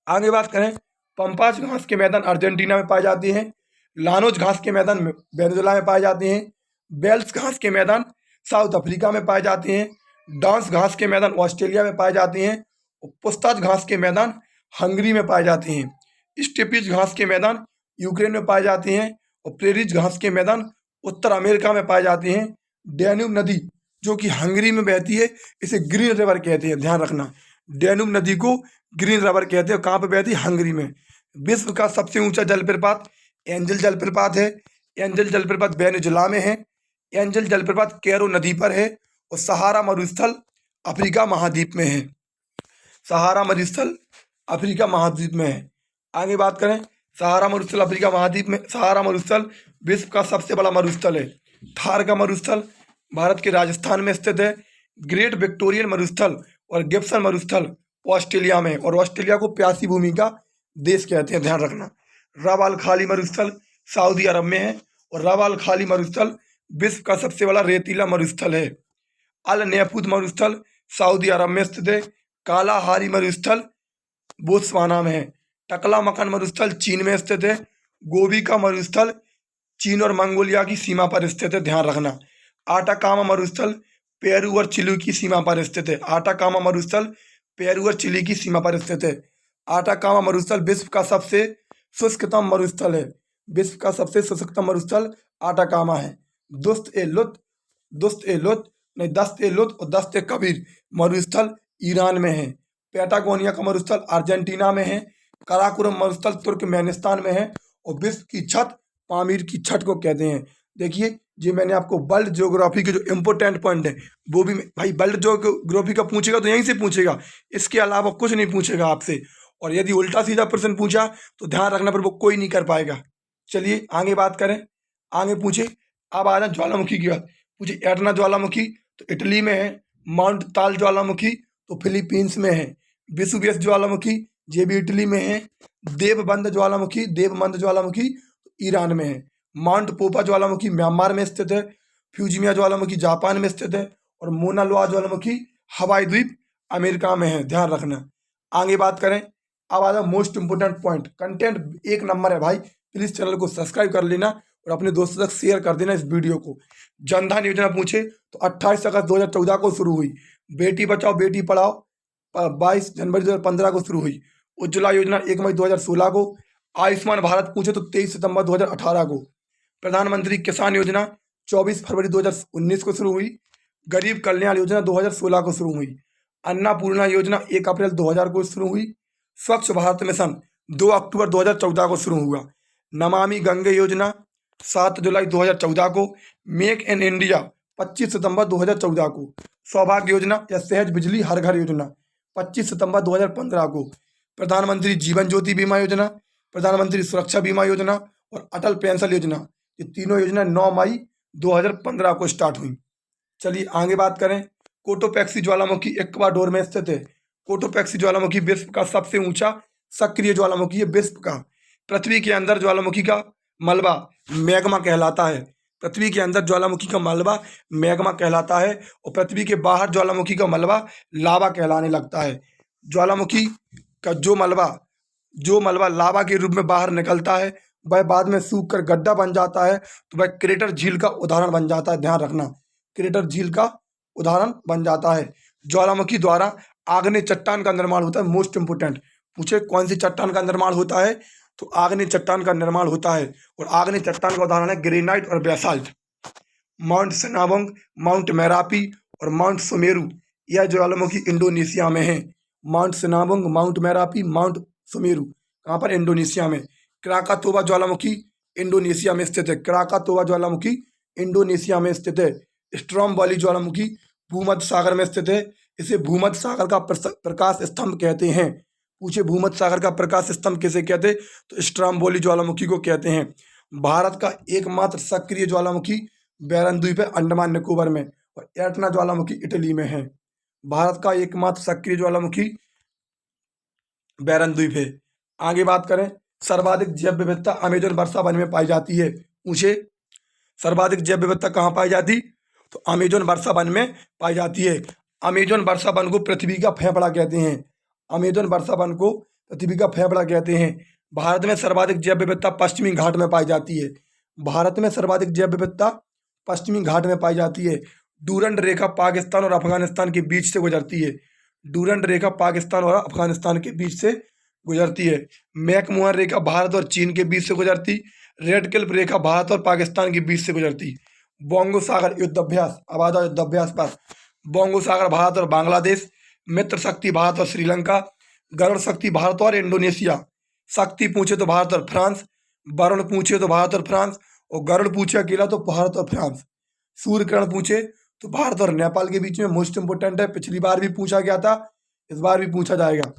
आगे बात करें, पंपास घास के मैदान अर्जेंटीना में पाए जाते हैं, लानोज घास के मैदान वेनेजुला में पाए जाते हैं, बेल्स घास के मैदान साउथ अफ्रीका में पाए जाते हैं, डांस घास के मैदान ऑस्ट्रेलिया में पाए जाते हैं, और पुस्ताच घास के मैदान हंगरी में पाए जाते हैं, स्टेपीज घास के मैदान यूक्रेन में पाए जाते हैं, और प्रेरिज घास के मैदान उत्तर अमेरिका में पाए जाते हैं। डैन्यूब नदी जो कि हंगरी में बहती है इसे ग्रीन रिवर कहते हैं, ध्यान रखना, डैन्यूब नदी को ग्रीन रिवर कहते हैं। कहाँ पे बहती है, हंगरी में। विश्व का सबसे ऊंचा जलप्रपात एंजल जलप्रपात है, एंजल जलप्रपात वेनेजुला में है, एंजल जलप्रपात कैरो नदी पर है, और सहारा मरुस्थल अफ्रीका महाद्वीप में है, सहारा मरुस्थल अफ्रीका महाद्वीप में है। आगे बात करें, सहारा मरुस्थल अफ्रीका महाद्वीप में, सहारा मरुस्थल विश्व का सबसे बड़ा मरुस्थल है। थार का मरुस्थल भारत के राजस्थान में स्थित है, ग्रेट विक्टोरियन मरुस्थल और गिब्सन मरुस्थल ऑस्ट्रेलिया में, और ऑस्ट्रेलिया को प्यासी भूमि का देश कहते हैं, ध्यान रखना। रब अल खाली मरुस्थल सऊदी अरब में है, और रब अल खाली मरुस्थल विश्व का सबसे बड़ा रेतीला मरुस्थल है। अल नेफूद मरुस्थल सऊदी अरब में स्थित है, कालाहारी मरुस्थल बोत्सवाना में है, टकला मकान मरुस्थल चीन में स्थित है, गोबी का मरुस्थल चीन और मंगोलिया की सीमा पर स्थित है, ध्यान रखना। आटाकामा मरुस्थल पेरू और चिली की सीमा पर स्थित है, आटाकामा मरुस्थल पेरू और चिली की सीमा पर स्थित है। आटाकामा मरुस्थल विश्व का सबसे शुष्कतम मरुस्थल है, विश्व का सबसे शुष्कतम मरुस्थल आटाकामा है। दुस्त ए लुत नहीं, दस्त ए लुत और दस्त ए कबीर मरुस्थल ईरान में है। पैटागोनिया का मरुस्थल अर्जेंटीना में है, कराकोरम मरुस्थल तुर्कमेनिस्तान में है, और विश्व की छत पामीर की छत को कहते हैं। देखिए जी, मैंने आपको वर्ल्ड ज्योग्राफी के जो इम्पोर्टेंट पॉइंट है वो भी भाई वर्ल्ड ज्योग्राफी का पूछेगा तो यहीं से पूछेगा, इसके अलावा कुछ नहीं पूछेगा आपसे, और यदि उल्टा सीधा प्रश्न पूछा तो ध्यान रखना पर वो कोई नहीं कर पाएगा। चलिए आगे बात करें, आगे पूछे, अब आ जाए ज्वालामुखी की बात। पूछे एटना ज्वालामुखी तो इटली में है, माउंट ताल ज्वालामुखी तो फिलीपींस में है, विसुवियस ज्वालामुखी ये भी इटली में है, देवबंद ज्वालामुखी तो ईरान में है, माउंट पोपा ज्वालामुखी म्यांमार में स्थित है, फ्यूजिमिया ज्वालामुखी जापान में स्थित है, और मोना लोआ ज्वालामुखी हवाई द्वीप अमेरिका में है, ध्यान रखना। आगे बात करें, अब आ जाओ मोस्ट इंपोर्टेंट पॉइंट, कंटेंट एक नंबर है भाई, प्लीज़ चैनल को सब्सक्राइब कर लेना और अपने दोस्तों तक शेयर कर देना इस वीडियो को। जनधन योजना पूछे तो 28 अगस्त 2014 को शुरू हुई। बेटी बचाओ बेटी पढ़ाओ 22 जनवरी 2015 को शुरू हुई। उज्ज्वला योजना 1 मई 2016 को। आयुष्मान भारत पूछे तो 23 सितंबर 2018 को। प्रधानमंत्री किसान योजना 24 फरवरी 2019 को शुरू हुई। गरीब कल्याण योजना 2016 को शुरू हुई। अन्नपूर्णा योजना 1 अप्रैल 2000 को शुरू हुई। स्वच्छ भारत मिशन 2 अक्टूबर 2014 को शुरू हुआ। नमामि गंगे योजना 7 जुलाई 2014 को। मेक इन इंडिया 25 सितंबर 2014 को। सौभाग्य योजना या सहज बिजली हर घर योजना 25 सितंबर 2015 को। प्रधानमंत्री जीवन ज्योति बीमा योजना, प्रधानमंत्री सुरक्षा बीमा योजना और अटल पेंशन योजना, ये तीनों योजना 9 मई 2015 को स्टार्ट हुई। चलिए आगे बात करें। कोटोपैक्सी ज्वालामुखी इक्वाडोर में स्थित है। कोटोपैक्सी ज्वालामुखी विश्व का सबसे ऊंचा सक्रिय ज्वालामुखी है। विश्व का पृथ्वी के अंदर ज्वालामुखी का मलबा मैग्मा कहलाता है। पृथ्वी के अंदर ज्वालामुखी का मलबा मैग्मा कहलाता है और पृथ्वी के बाहर ज्वालामुखी का मलबा लावा कहलाने लगता है। ज्वालामुखी का जो मलबा लावा के रूप में बाहर निकलता है वह बाद में सूख कर गड्ढा बन जाता है, तो वह क्रेटर झील का उदाहरण बन जाता है। ध्यान रखना, क्रेटर झील का उदाहरण बन जाता है। ज्वालामुखी द्वारा आग्नेय चट्टान का निर्माण होता है। मोस्ट इंपोर्टेंट पूछे कौन सी चट्टान का निर्माण होता है, तो आग्नेय चट्टान का निर्माण होता है और आग्नेय चट्टान का उदाहरण है ग्रेनाइट और basalt. Mount Sinabung, Mount Merapi और माउंट सुमेरु, यह ज्वालामुखी इंडोनेशिया में है। Mount Sinabung, Mount Merapi, Mount Semeru कहाँ पर? इंडोनेशिया में। क्राकातोवा ज्वालामुखी इंडोनेशिया में स्थित है। क्राकातोवा ज्वालामुखी इंडोनेशिया में स्थित है। स्ट्रोम्बोली ज्वालामुखी भूमध्य सागर में स्थित है। इसे भूमध्य सागर का प्रकाश स्तंभ कहते हैं। पूछे भूमध्य सागर का प्रकाश स्तंभ किसे कहते हैं, तो स्ट्रोम्बोली ज्वालामुखी को कहते हैं। भारत का एकमात्र सक्रिय ज्वालामुखी बैरन द्वीप है, अंडमान निकोबार में, और एटना ज्वालामुखी इटली में है। भारत का एकमात्र सक्रिय ज्वालामुखी बैरन द्वीप है। आगे बात करें। सर्वाधिक जैव विविधता अमेजन वर्षा वन में पाई जाती है। पूछे सर्वाधिक जैव विविधता कहाँ पाई जाती, तो अमेजन वर्षा वन में पाई जाती है। अमेजन वर्षा वन को पृथ्वी का फेफड़ा कहते हैं। अमेजन वर्षा वन को पृथ्वी का फेफड़ा कहते हैं। भारत में सर्वाधिक जैव विविधता पश्चिमी घाट में पाई जाती है। भारत में सर्वाधिक जैव विविधता पश्चिमी घाट में पाई जाती है। डूरंड रेखा पाकिस्तान और अफगानिस्तान के बीच से गुजरती है। डूरंड रेखा पाकिस्तान और अफगानिस्तान के बीच से गुजरती है। मैकमोहन रेखा भारत और चीन के बीच से गुजरती। रेड क्लिफ रेखा भारत और पाकिस्तान के बीच से गुजरती। बोंगो सागर युद्धाभ्यास, आबाद युद्धाभ्यास पर। बोंगो सागर भारत और बांग्लादेश। मित्र शक्ति भारत और श्रीलंका। गरुड़ शक्ति भारत और इंडोनेशिया। शक्ति पूछे तो भारत और फ्रांस। वरुण पूछे तो भारत और फ्रांस, और गरुड़ पूछे अकेला तो भारत और फ्रांस। सूर्य किरण पूछे तो भारत और नेपाल के बीच में। मोस्ट इंपोर्टेंट है, पिछली बार भी पूछा गया था, इस बार भी पूछा जाएगा।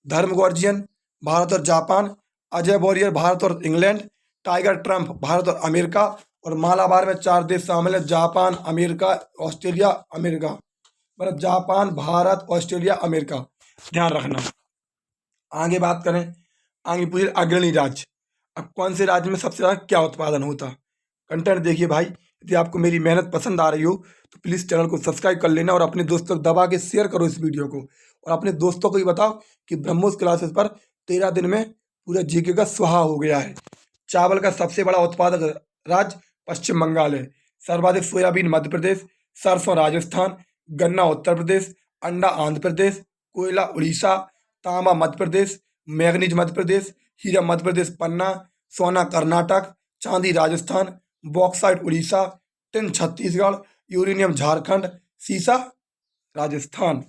धर्म गॉर्जियन भारत और जापान। अजय वॉरियर भारत और इंग्लैंड। टाइगर ट्रम्प भारत और अमेरिका। और मालाबार में 4 देश शामिल है, जापान, अमेरिका, ऑस्ट्रेलिया, अमेरिका। मतलब जापान, भारत, ऑस्ट्रेलिया, अमेरिका। ध्यान रखना। आगे बात करें। आगे पूछे अग्रणी राज्य। अब कौन से राज्य में सबसे ज़्यादा क्या उत्पादन होता। कंटेंट देखिए भाई, यदि आपको मेरी मेहनत पसंद आ रही हो तो प्लीज़ चैनल को सब्सक्राइब कर लेना और अपने दोस्तों को दबा के शेयर करो इस वीडियो को। और अपने दोस्तों को भी बताओ कि ब्रह्मोस क्लासेस पर 13 दिन में पूरा जीके का स्वाहा हो गया है। चावल का सबसे बड़ा उत्पादक राज्य पश्चिम बंगाल है। सर्वाधिक सोयाबीन मध्य प्रदेश। सरसों राजस्थान। गन्ना उत्तर प्रदेश। अंडा आंध्र प्रदेश। कोयला उड़ीसा। तांबा मध्य प्रदेश। मैग्नीज मध्य प्रदेश। हीरा मध्य प्रदेश पन्ना। सोना कर्नाटक। चांदी Rajasthan. Bauxite Orissa. Tin Chhattisgarh. Uranium Jharkhand. सीसा राजस्थान।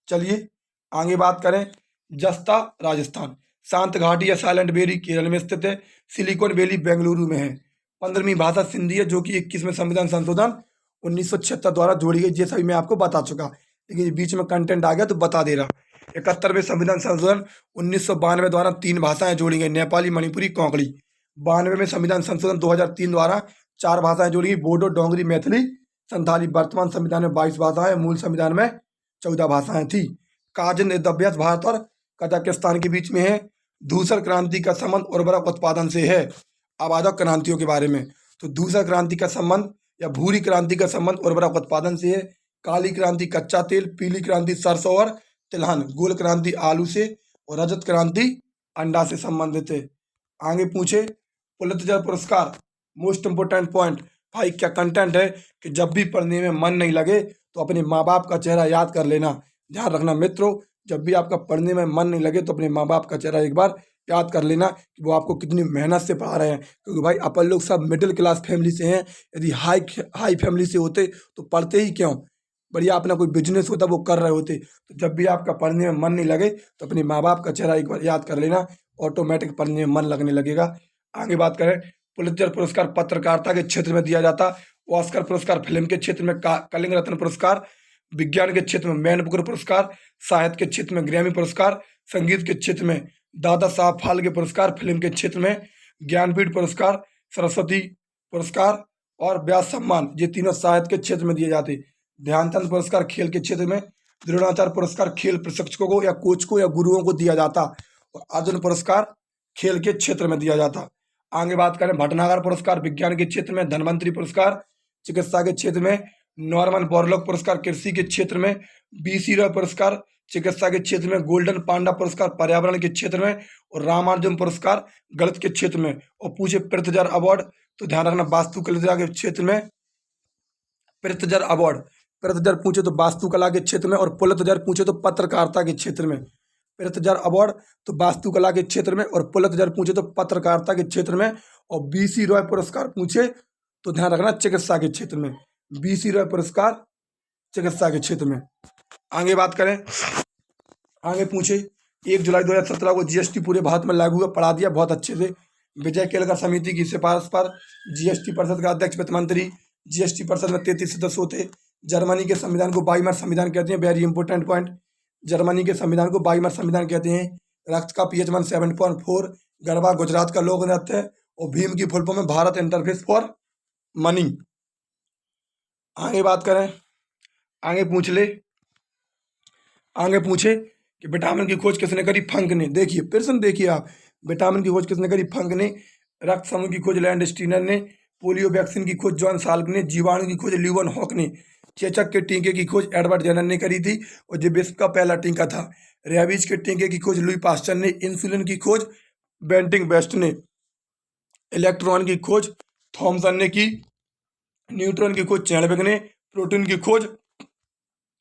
चलिए आगे बात करें। जस्ता राजस्थान। शांत घाटी या साइलेंट वैली केरल में स्थित है। सिलिकॉन वैली बेंगलुरु में है। 15वीं भाषा सिंधी है, जो कि 21वें संविधान संशोधन 1976 द्वारा जोड़ी गई, जैसा भी मैं आपको बता चुका, लेकिन बीच में कंटेंट आ गया तो बता दे रहा। 71वें संविधान संशोधन 1992 द्वारा 3 भाषाएं जोड़ी गई, नेपाली, मणिपुरी, कोंकणी। 92वें संविधान संशोधन 2003 द्वारा 4 भाषाएं जोड़ी गई, बोडो, डोंगरी, मैथिली, संथाली। वर्तमान संविधान में 22 भाषाएं, मूल संविधान में 14 भाषाएं थी। काजिन युद्धाभ्यास भारत और कजाकिस्तान के बीच में है। धूसर क्रांति का संबंध उर्वरक उत्पादन से है। आबादक क्रांतियों के बारे में, तो धूसर क्रांति का संबंध या भूरी क्रांति का संबंध उर्वरक उत्पादन से है। काली क्रांति कच्चा तेल। पीली क्रांति सरसों और तिलहन। गोल क्रांति आलू से। और रजत क्रांति अंडा से संबंधित है। आगे पूछे पुलित्जर पुरस्कार मोस्ट इम्पोर्टेंट पॉइंट भाई क्या कंटेंट है कि जब भी पढ़ने में मन नहीं लगे तो अपने माँ बाप का चेहरा याद कर लेना। ध्यान रखना मित्रों, जब भी आपका पढ़ने में मन नहीं लगे तो अपने माँ बाप का चेहरा एक बार याद कर लेना कि वो आपको कितनी मेहनत से पढ़ा रहे हैं। क्योंकि भाई अपन लोग सब मिडिल क्लास फैमिली से हैं, यदि हाई हाई फैमिली से होते तो पढ़ते ही क्यों, बढ़िया अपना कोई बिजनेस होता वो कर रहे होते। तो जब भी आपका पढ़ने में मन नहीं लगे तो अपने माँ बाप का चेहरा एक बार याद कर लेना, ऑटोमेटिक पढ़ने में मन लगने लगेगा। आगे बात करें, पुलित्जर पुरस्कार पत्रकारिता के क्षेत्र में दिया जाता, ऑस्कर पुरस्कार फिल्म के क्षेत्र में, कलिंग रत्न पुरस्कार विज्ञान के क्षेत्र में, मैन बुकर पुरस्कार साहित्य के क्षेत्र में, ग्रैमी पुरस्कार संगीत के क्षेत्र में, दादा साहब फाल्के पुरस्कार फिल्म के क्षेत्र में, ज्ञानपीठ पुरस्कार, सरस्वती पुरस्कार और व्यास सम्मान, ये तीनों साहित्य के क्षेत्र में दिए जाते। ध्यानचंद पुरस्कार खेल के क्षेत्र में, द्रोणाचार्य पुरस्कार खेल प्रशिक्षकों को या कोच को या गुरुओं को दिया जाता, और अर्जुन पुरस्कार खेल के क्षेत्र में दिया जाता। आगे बात करें, भटनागर पुरस्कार विज्ञान के क्षेत्र में, धनवंतरी पुरस्कार चिकित्सा के क्षेत्र में, नॉर्मन बोरलॉग पुरस्कार कृषि के क्षेत्र में, बीसी रॉय पुरस्कार चिकित्सा के क्षेत्र में, गोल्डन पांडा पुरस्कार पर्यावरण के क्षेत्र में, और रामानुजन पुरस्कार गणित के क्षेत्र में। और पूछे पृथ्वीधर अवार्ड तो ध्यान रखना वास्तुकला के क्षेत्र में पृथ्वीधर अवार्ड, पृथ्वीधर पूछे तो वास्तुकला के क्षेत्र में, और पुलित्जर पूछे तो पत्रकारिता के क्षेत्र में। पृथ्वीधर अवार्ड तो वास्तुकला के क्षेत्र में, और पुलित्जर पूछे तो पत्रकारिता के क्षेत्र में, और बीसी रॉय पुरस्कार पूछे तो ध्यान रखना चिकित्सा के क्षेत्र में। बीसी रॉय पुरस्कार चिकित्सा के क्षेत्र में। आगे बात करें, आगे पूछे 1 जुलाई 2017 को जीएसटी पूरे भारत में लागू हुआ, पढ़ा दिया बहुत अच्छे से। विजय केलकर समिति की सिफारिश पर जीएसटी परिषद का अध्यक्ष वित्त मंत्री, जीएसटी परिषद में 33 सदस्य होते। जर्मनी के संविधान को बाईमार संविधान कहते हैं, वेरी इंपॉर्टेंट पॉइंट। जर्मनी के संविधान को बाईमार संविधान कहते हैं। रक्त का पीएच 107.4, गरबा गुजरात का लोक नृत्य है, और भीम की फुल फॉर्म में भारत इंटरफेस फॉर मनी। आगे बात करें, आगे पूछे कि विटामिन की खोज किसने करी, फंक ने। देखिए प्रश्न देखिए आप, विटामिन की खोज किसने करी, फंक ने। रक्त समूह की खोज लैंड स्टीनर ने। पोलियो वैक्सीन की खोज जॉन साल्क ने। जीवाणु की खोज ल्यूवन हॉक ने। चेचक के टीके की खोज एडवर्ड जेनर ने करी थी, और जो विश्व का पहला टीका था। रेबीज के टीके की खोज लुई पास्चर ने। इंसुलिन की खोज बेंटिंग बेस्ट ने। इलेक्ट्रॉन की खोज थॉमसन ने की। न्यूट्रॉन की खोज चैडविक ने। प्रोटीन की खोज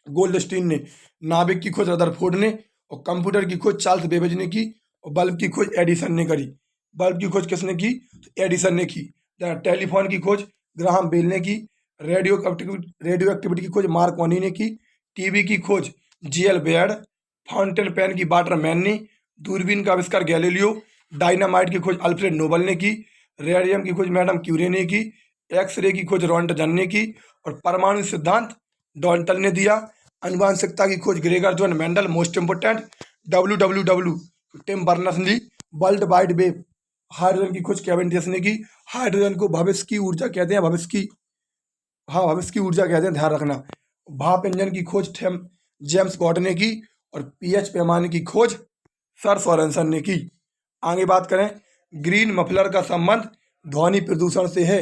गोल्डस्टीन ने। नाभिक की खोज रदरफोर्ड ने। और कंप्यूटर की खोज चार्ल्स बेबेज ने की। और बल्ब की खोज एडिसन ने करी। बल्ब की खोज किसने की, तो एडिसन ने की। टेलीफोन की खोज ग्राहम बेल ने की। रेडियो एक्टिविटी की खोज मार्कोनी ने की। टीवी की खोज जीएल बेयर्ड। फाउंटेन पेन की वाटरमैन ने। दूरबीन का आविष्कार गैलीलियो। डायनामाइट की खोज अल्फ्रेड नोबल ने की। रेडियम की खोज मैडम क्यूरी ने की। एक्सरे की खोज रॉन्टजन ने की। और परमाणु सिद्धांत डॉल्टन ने दिया। आनुवंशिकता की खोज Gregor John Mendel, most important. WWW Tim Berners Lee. World wide web. Hydrogen की खोज कैवेंडिश ने की। हाइड्रोजन को भविष्य की ऊर्जा कहते हैं, भविष्य की ऊर्जा कहते हैं, ध्यान रखना। भाप इंजन की खोज जेम्स वॉट ने की। और पीएच पैमाने की खोज सर सोरेनसन ने की। आगे बात करें, ग्रीन मफलर का संबंध ध्वनि प्रदूषण से है।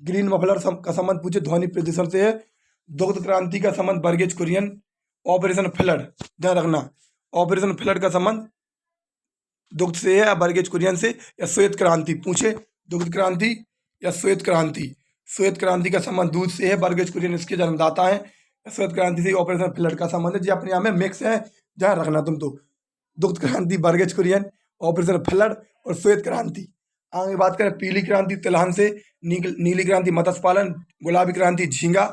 ग्रीन मफलर का संबंध पूछे ध्वनि प्रदूषण से है। दुग्ध क्रांति का संबंध बर्गेज कुरियन। ऑपरेशन फ्लड, ध्यान रखना, ऑपरेशन फ्लड का संबंध दुग्ध से है या बर्गेज कुरियन से, या श्वेत क्रांति पूछे दुग्ध क्रांति या श्वेत क्रांति। श्वेत क्रांति का संबंध दूध से है, बर्गेज कुरियन इसके जन्मदाता है। श्वेत क्रांति से ऑपरेशन फ्लड का संबंध है, जी अपने यहाँ में मिक्स है, ध्यान रखना तुम तो। दुग्ध क्रांति, बर्गेज कुरियन, ऑपरेशन फ्लड और श्वेत क्रांति। आगे बात करें, पीली क्रांति तिलहन से, नीली क्रांति मत्स्य पालन, गुलाबी क्रांति झींगा,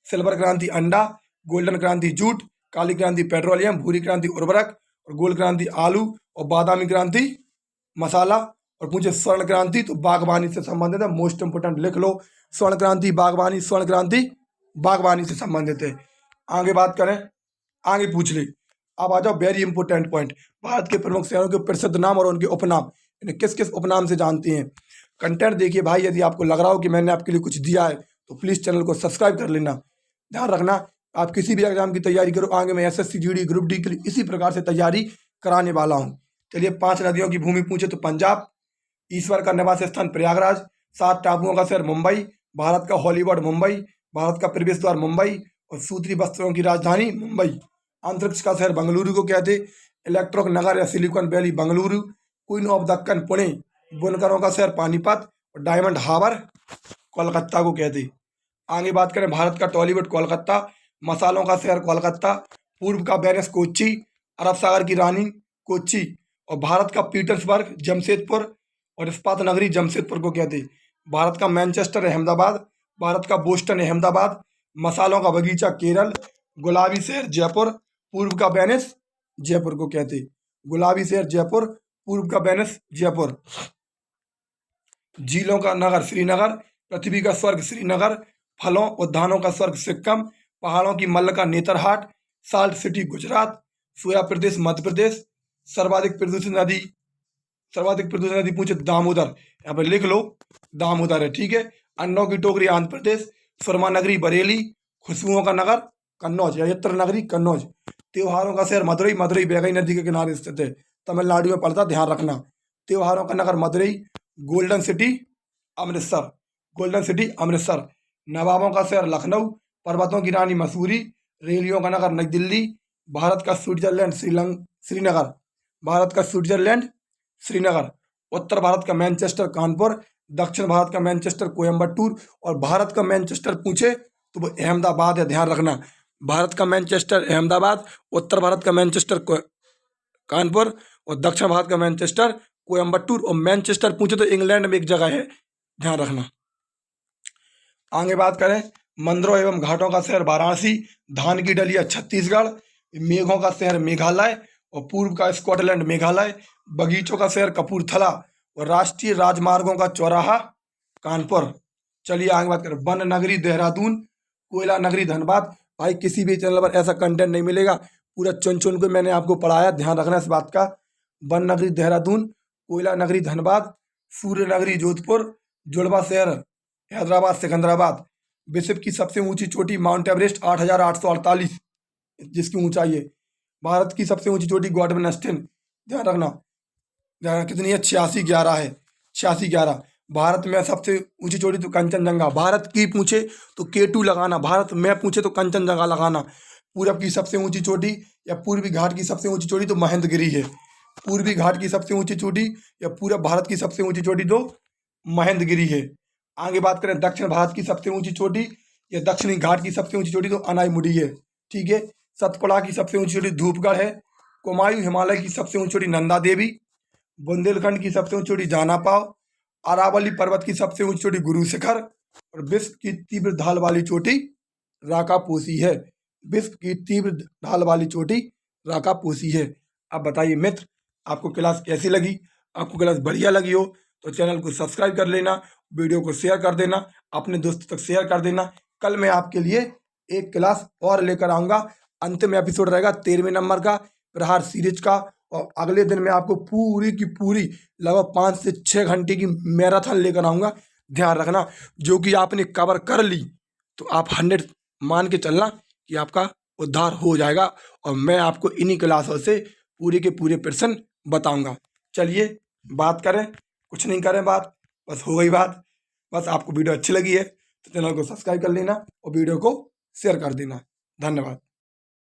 सिल्वर क्रांति अंडा, गोल्डन क्रांति जूट, काली क्रांति पेट्रोलियम, भूरी क्रांति उर्वरक, और गोल्ड क्रांति आलू, और बादामी क्रांति मसाला। और पूछे स्वर्ण क्रांति तो बागवानी से संबंधित है, मोस्ट इंपोर्टेंट लिख लो। स्वर्ण क्रांति बागवानी, स्वर्ण क्रांति बागवानी से संबंधित है। आगे बात करें, आगे पूछ ले। अब आ जाओ वेरी इंपॉर्टेंट पॉइंट, भारत के प्रमुख शहरों के प्रसिद्ध नाम और उनके उपनाम, इन्हें किस किस उपनाम से जानते हैं। कंटेंट देखिए भाई, यदि आपको लग रहा हो कि मैंने आपके लिए कुछ दिया है तो प्लीज़ चैनल को सब्सक्राइब कर लेना। ध्यान रखना, आप किसी भी एग्जाम की तैयारी करो, आगे मैं SSC GD ग्रुप डी के लिए इसी प्रकार से तैयारी कराने वाला हूँ। चलिए, 5 नदियों की भूमि पूछे तो पंजाब, ईश्वर का निवास स्थान प्रयागराज, 7 टापुओं का शहर मुंबई, भारत का हॉलीवुड मुंबई, भारत का प्रवेश द्वार मुंबई, और सूत्री वस्त्रों की राजधानी मुंबई, अंतरिक्ष का शहर बंगलुरु को कहते, इलेक्ट्रॉनिक नगर या silicon valley Bengaluru, queen of Deccan Pune, बुनकरों का शहर पानीपत, और डायमंड हार्बर कोलकाता को कहते। आगे बात करें भारत का टॉलीवुड कोलकाता, मसालों का शहर कोलकाता, पूर्व का वेनिस कोच्चि, अरब सागर की रानी कोच्चि, और भारत का पीटर्सबर्ग जमशेदपुर और इस्पात नगरी जमशेदपुर को कहते। भारत का मैनचेस्टर अहमदाबाद, भारत का बोस्टन अहमदाबाद, मसालों का बगीचा केरल, गुलाबी शहर जयपुर, पूर्व का वेनिस जयपुर को कहते। गुलाबी शहर जयपुर, पूर्व का वेनिस जयपुर। झीलों का नगर श्रीनगर, पृथ्वी का स्वर्ग श्रीनगर, फलों उद्यानों का स्वर्ग सिक्किम, पहाड़ों की मल्लिका नेतरहाट, साल्ट सिटी गुजरात, सोया प्रदेश मध्य प्रदेश, सर्वाधिक प्रदूषण नदी पूछे दामोदर, यहाँ पर लिख लो दामोदर है, ठीक है। अन्नों की टोकरी आंध्र प्रदेश, सुरमा नगरी बरेली, खुशबुओं का नगर कन्नौज या यत्र नगरी कन्नौज, त्योहारों का शहर मदुरई, मदुरई बैगई नदी के किनारे स्थित है, तमिलनाडु में पड़ता, ध्यान रखना। त्योहारों का नगर Madurai, golden city Amritsar, golden city Amritsar, नवाबों का शहर लखनऊ, पर्वतों की रानी मसूरी, रेलियों का नगर नई दिल्ली, भारत का स्विट्जरलैंड श्रीनगर, भारत का स्विट्जरलैंड श्रीनगर, उत्तर भारत का मैनचेस्टर कानपुर, दक्षिण भारत का मैनचेस्टर कोयम्बटूर, और भारत का मैनचेस्टर पूछे तो वो अहमदाबाद है, ध्यान रखना। भारत का मैनचेस्टर अहमदाबाद, उत्तर भारत का मैनचेस्टर कानपुर, और दक्षिण भारत का मैनचेस्टर कोयम्बटूर, और मैनचेस्टर पूछे तो इंग्लैंड में एक जगह है, ध्यान रखना। आगे बात करें मंदिरों एवं घाटों का शहर वाराणसी, धान की डलिया छत्तीसगढ़, मेघों का शहर मेघालय, और पूर्व का स्कॉटलैंड मेघालय, बगीचों का शहर कपूरथला, और राष्ट्रीय राजमार्गों का चौराहा कानपुर। चलिए आगे बात करें वन नगरी देहरादून, कोयला नगरी धनबाद। भाई किसी भी चैनल पर ऐसा कंटेंट नहीं मिलेगा, पूरा चुन चुन के मैंने आपको पढ़ाया, ध्यान रखना इस बात का। वन नगरी देहरादून, कोयला नगरी धनबाद, सूर्य नगरी जोधपुर, जुड़वा शहर हैदराबाद सिकंदराबाद, विश्व की सबसे ऊंची चोटी माउंट एवरेस्ट 8,848 जिसकी ऊंचाई है। भारत की सबसे ऊंची चोटी गॉडवन एस्टेन, ध्यान रखना, कितनी है 8611 है, 8611। भारत में सबसे ऊंची चोटी तो कंचनजंगा, भारत की पूछे तो K2 लगाना, भारत में पूछे तो कंचनजंगा लगाना। पूरब की सबसे ऊंची चोटी या पूर्वी घाट की सबसे ऊंची चोटी तो महेंद्रगिरी है, पूर्वी घाट की सबसे ऊंची चोटी या पूरब भारत की सबसे ऊंची चोटी तो महेंद्रगिरी है। आगे बात करें दक्षिण भारत की सबसे ऊंची चोटी या दक्षिणी घाट की सबसे ऊंची चोटी तो अनाईमुड़ी है, ठीक है। सतपुड़ा की सबसे ऊंची चोटी धूपगढ़ है, कुमायूं हिमालय की सबसे ऊंची चोटी नंदा देवी, बुंदेलखंड की सबसे ऊंची चोटी जानापाव, अरावली पर्वत की सबसे ऊंची चोटी गुरु शिखर, और विश्व की तीव्र ढाल वाली चोटी राकापोसी है, विश्व की तीव्र ढाल वाली चोटी राकापोसी है। अब बताइए मित्र, आपको क्लास कैसी लगी? आपको क्लास बढ़िया लगी हो तो चैनल को सब्सक्राइब कर लेना, वीडियो को शेयर कर देना, अपने दोस्तों तक शेयर कर देना। कल मैं आपके लिए एक क्लास और लेकर आऊँगा, अंतिम एपिसोड रहेगा 13वें नंबर का प्रहार सीरीज का, और अगले दिन मैं आपको पूरी की पूरी लगभग 5 से 6 घंटे की मैराथन लेकर आऊँगा। ध्यान रखना, जो कि आपने कवर कर ली तो आप 100 मान के चलना कि आपका उद्धार हो जाएगा, और मैं आपको इन्हीं क्लासों से पूरे के पूरे प्रश्न बताऊंगा। चलिए बात करें, कुछ नहीं करें बात, बस हो गई बात। बस आपको वीडियो अच्छी लगी है तो चैनल को सब्सक्राइब कर लेना और वीडियो को शेयर कर देना। धन्यवाद।